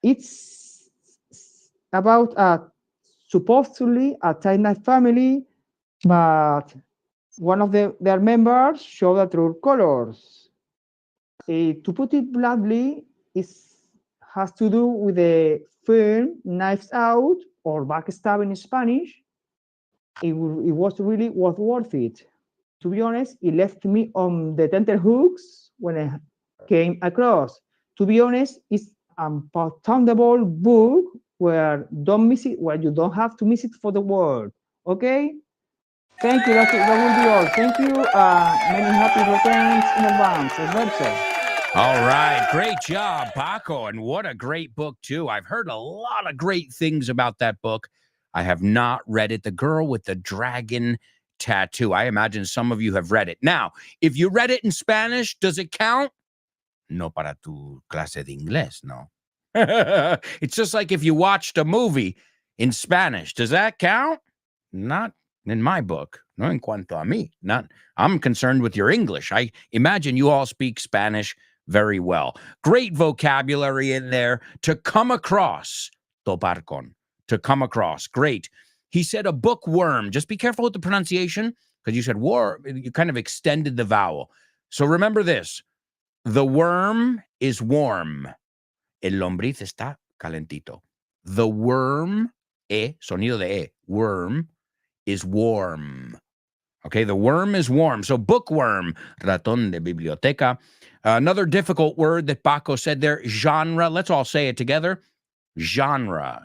It's about supposedly a tight-knit family, but one of their members show the true colors. To put it bluntly, it has to do with the film Knives Out, or Backstab in Spanish. It was really worth it. To be honest, it left me on the tenterhooks when I came across. To be honest, it's a unpalatable book where you don't have to miss it for the world. Okay? Thank you. That will be all. Thank you. Many happy returns in advance, Alberto. All right. Great job, Paco. And what a great book, too. I've heard a lot of great things about that book. I have not read it. The Girl with the Dragon Tattoo. I imagine some of you have read it. Now, if you read it in Spanish, does it count? No para tu clase de inglés, no. It's just like if you watched a movie in Spanish. Does that count? Not in my book. No en cuanto a mí. Not. I'm concerned with your English. I imagine you all speak Spanish very well. Great vocabulary in there to come across. Topar con. To come across. Great. He said a bookworm. Just be careful with the pronunciation because you said war. You kind of extended the vowel. So remember this. The worm is warm. El lombriz está calentito. The worm, sonido de worm, is warm. Okay, the worm is warm. So bookworm, ratón de biblioteca. Another difficult word that Paco said there, genre. Let's all say it together. Genre.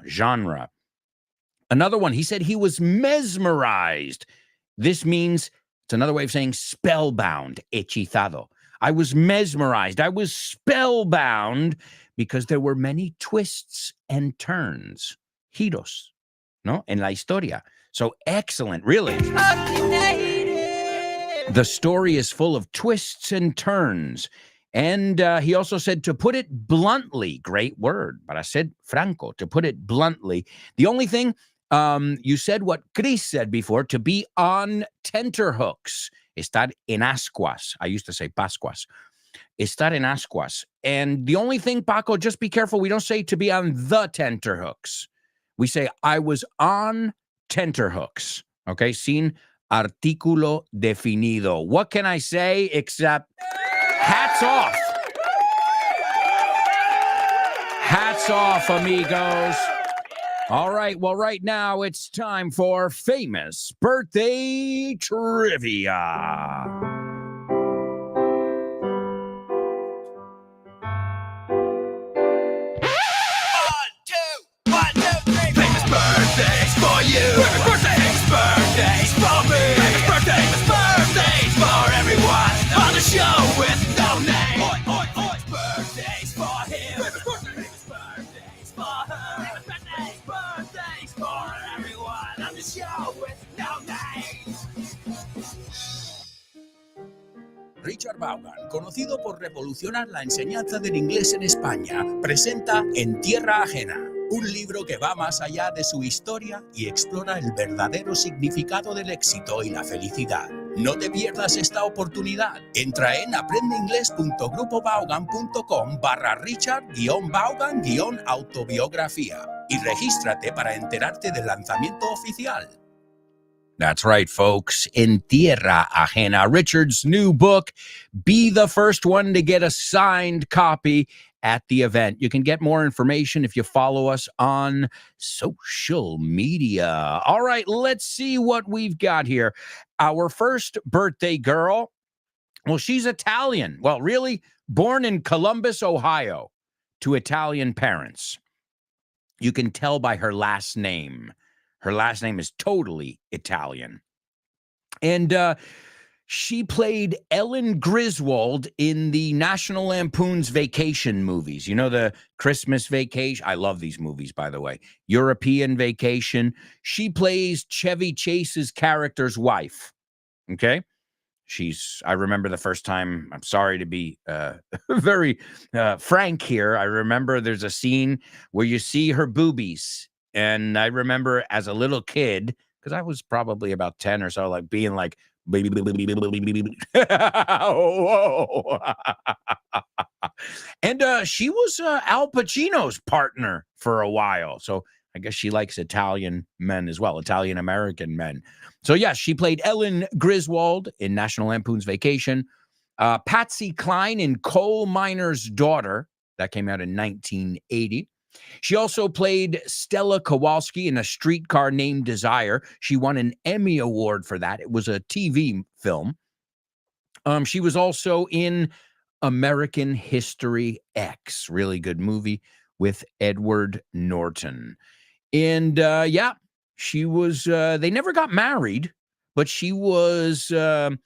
Another one, he said he was mesmerized. This means, it's another way of saying spellbound, hechizado. I was mesmerized. I was spellbound because there were many twists and turns. Giros, ¿no? En la historia. So excellent, really. The story is full of twists and turns. And he also said, to put it bluntly, great word, para ser franco, to put it bluntly. The only thing, you said what Chris said before, to be on tenterhooks. Estar en ascuas. I used to say pascuas. Estar en ascuas. And the only thing, Paco, just be careful, we don't say to be on the tenterhooks. We say, I was on tenterhooks. Okay, sin artículo definido. What can I say except hats off? Hats off, amigos. All right, well, right now it's time for famous birthday trivia. Famous birthdays for you. Famous birthdays for me. Famous birthdays for everyone on the show with no name. Birthdays for him. Famous birthdays for her. Famous birthdays for everyone on the show with no name. Richard Vaughan, conocido por revolucionar la enseñanza del inglés en España, presenta En Tierra Ajena, un libro que va más allá de su historia y explora el verdadero significado del éxito y la felicidad. No te pierdas esta oportunidad. Entra en aprendeinglés.grupovaughan.com/Richard-Vaughan-autobiografía y regístrate para enterarte del lanzamiento oficial. That's right, folks. En Tierra Ajena, Richard's new book. Be the first one to get a signed copy at the event. You can get more information if you follow us on social media. All right, let's see what we've got here. Our first birthday girl, well, she's Italian. Well, really, born in Columbus, Ohio, to Italian parents. You can tell by her last name. Her last name is totally Italian. And she played Ellen Griswold in the National Lampoon's Vacation movies. You know, the Christmas Vacation. I love these movies, by the way. European Vacation. She plays Chevy Chase's character's wife. Okay? I remember the first time, I'm sorry to be very frank here. I remember there's a scene where you see her boobies. And I remember as a little kid, because I was probably about 10 or so, like being like, baby. And she was Al Pacino's partner for a while. So I guess she likes Italian men as well, Italian American men. So yes, she played Ellen Griswold in National Lampoon's Vacation. Patsy Cline in Coal Miner's Daughter. That came out in 1980. She also played Stella Kowalski in A Streetcar Named Desire. She won an Emmy Award for that. It was a TV film. She was also in American History X, really good movie with Edward Norton. And yeah, she was, they never got married, but she was I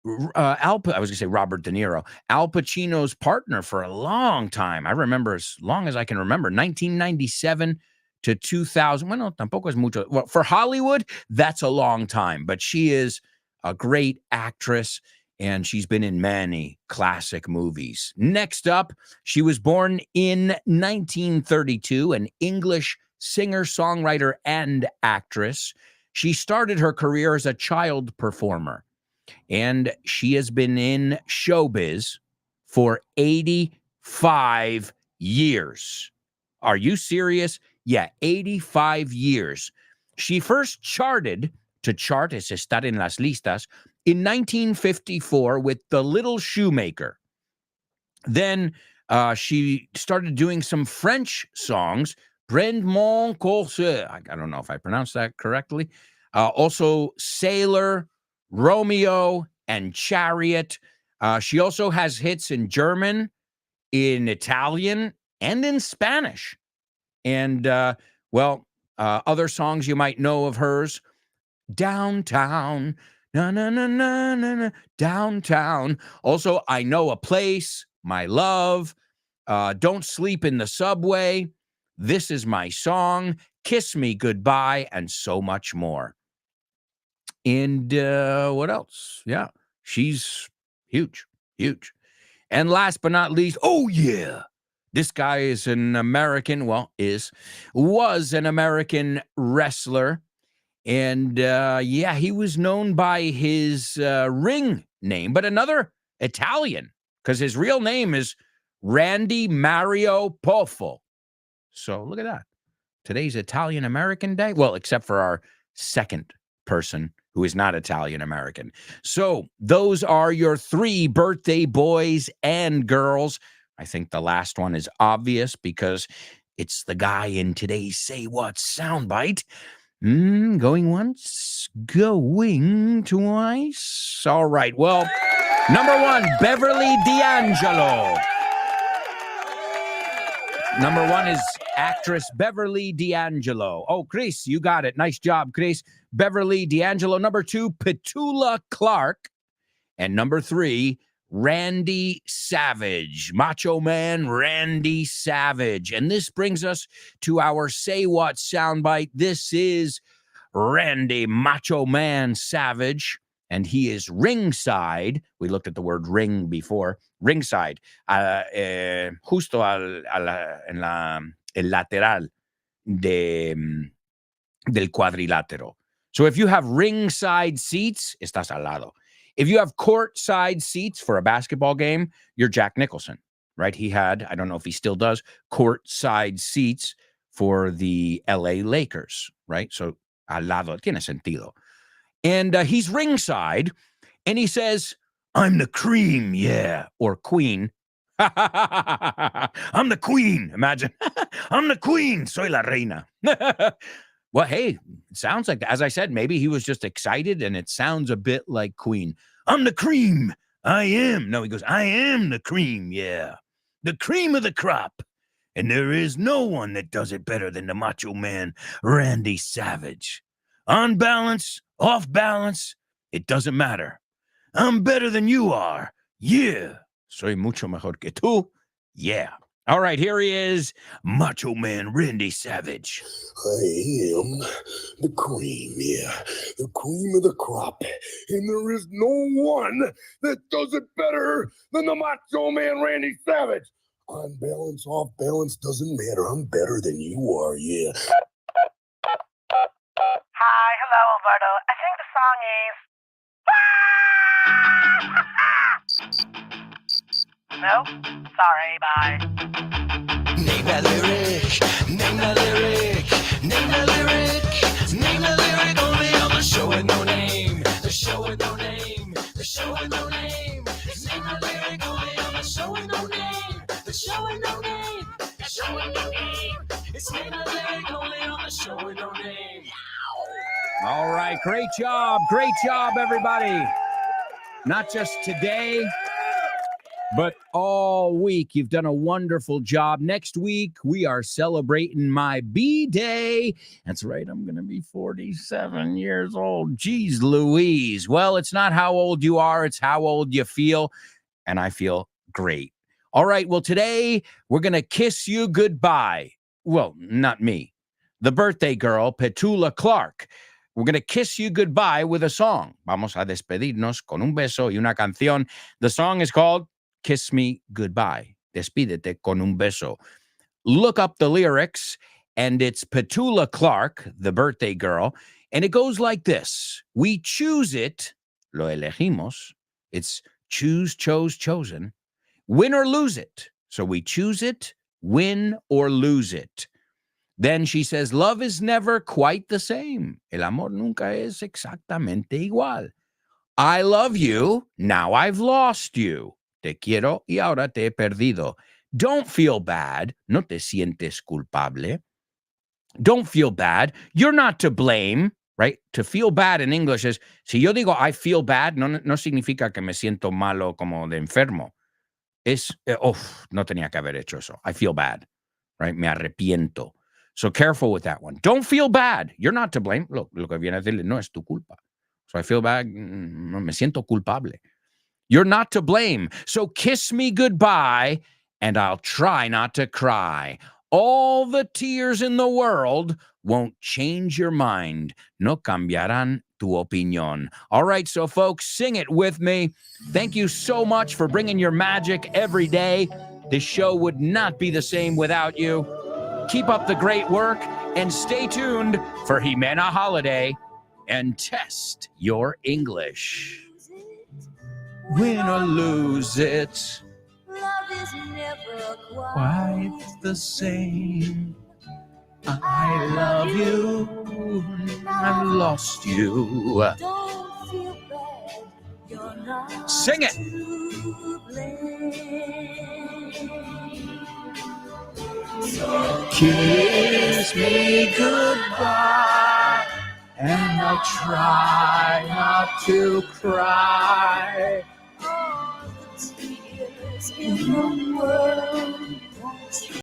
was going to say Robert De Niro, Al Pacino's partner for a long time. I remember as long as I can remember, 1997 to 2000. Bueno, tampoco es mucho. Well, for Hollywood, that's a long time, but she is a great actress, and she's been in many classic movies. Next up, she was born in 1932, an English singer, songwriter, and actress. She started her career as a child performer, and she has been in showbiz for 85 years. Are you serious? Yeah, 85 years. She first charted to chart es estar en las listas in 1954 with The Little Shoemaker. Then she started doing some French songs. Prends mon corset. I don't know if I pronounced that correctly. Also, Sailor, Romeo, and Chariot. She also has hits in German, in Italian, and in Spanish. And, other songs you might know of hers. Downtown, na na na na na na, downtown. Also, I Know a Place, My Love, Don't Sleep in the Subway, This Is My Song, Kiss Me Goodbye, and so much more. And what else? Yeah, she's huge, huge. And last but not least, oh yeah, this guy is an American, was an American wrestler. And he was known by his ring name, but another Italian, because his real name is Randy Mario Poffo. So look at that. Today's Italian American Day. Well, except for our second person who is not Italian American. So those are your 3 birthday boys and girls. I think the last one is obvious because it's the guy in today's Say What soundbite. Going once, going twice. All right. Well, number 1, Beverly D'Angelo. Number 1 is actress Beverly D'Angelo. Oh, Chris, you got it. Nice job, Chris. Beverly D'Angelo. Number 2, Petula Clark. And number 3, Randy Savage. Macho Man Randy Savage. And this brings us to our Say What soundbite. This is Randy Macho Man Savage, and he is ringside. We looked at the word ring before. Ringside, justo en el lateral del cuadrilátero. So if you have ringside seats, estás al lado. If you have courtside seats for a basketball game, you're Jack Nicholson, right? He had, I don't know if he still does, courtside seats for the LA Lakers, right? So al lado, tiene sentido. And he's ringside, and he says, I'm the cream, yeah, or queen. I'm the queen, imagine. I'm the queen, soy la reina. Well, hey, it sounds like, as I said, maybe he was just excited, and it sounds a bit like Queen. I'm the cream, I am. No, he goes, I am the cream, yeah. The cream of the crop. And there is no one that does it better than the Macho Man, Randy Savage. On balance, off balance, it doesn't matter. I'm better than you are. Yeah. Soy mucho mejor que tú. Yeah. All right, here he is, Macho Man Randy Savage. I am the cream, yeah. The cream of the crop. And there is no one that does it better than the Macho Man Randy Savage. On balance, off balance, doesn't matter. I'm better than you are, yeah. Hi, hello, Alberto. I think the song is... No? Sorry, bye. Name that lyric, name that lyric, name that lyric, name that lyric only on the show with no name, the show with no name, the show with no name. It's name that lyric only on the show with no name, the show with no name, the show with no name. It's name that lyric only on the show with no name. All right, great job, everybody. Not just today, But all week, you've done a wonderful job. Next week, we are celebrating my B-Day. That's right, I'm going to be 47 years old. Geez Louise. Well, it's not how old you are, it's how old you feel. And I feel great. All right, well, today, we're going to kiss you goodbye. Well, not me. The birthday girl, Petula Clark. We're going to kiss you goodbye with a song. Vamos a despedirnos con un beso y una canción. The song is called Kiss Me Goodbye. Despídete con un beso. Look up the lyrics, and it's Petula Clark, the birthday girl, and it goes like this. We choose it, lo elegimos. It's choose, chose, chosen. Win or lose it. So we choose it, win or lose it. Then she says, love is never quite the same. El amor nunca es exactamente igual. I love you, now I've lost you. Te quiero y ahora te he perdido. Don't feel bad, no te sientes culpable. Don't feel bad, you're not to blame, right? To feel bad in English is, si yo digo I feel bad, no significa que me siento malo como de enfermo. Es, no tenía que haber hecho eso. I feel bad, right? Me arrepiento. So careful with that one. Don't feel bad. You're not to blame. Lo que viene a decirle, no es tu culpa. So I feel bad. No, me siento culpable. You're not to blame. So kiss me goodbye, and I'll try not to cry. All the tears in the world won't change your mind. No cambiarán tu opinión. All right, so folks, sing it with me. Thank you so much for bringing your magic every day. This show would not be the same without you. Keep up the great work and stay tuned for Jimena Holiday and test your English. Win or lose it, Love is never quite the same. I love you, I've lost you. Don't feel bad, you're not Sing it. to blame. So kiss me goodbye, and I'll try not to cry. All the tears in the world won't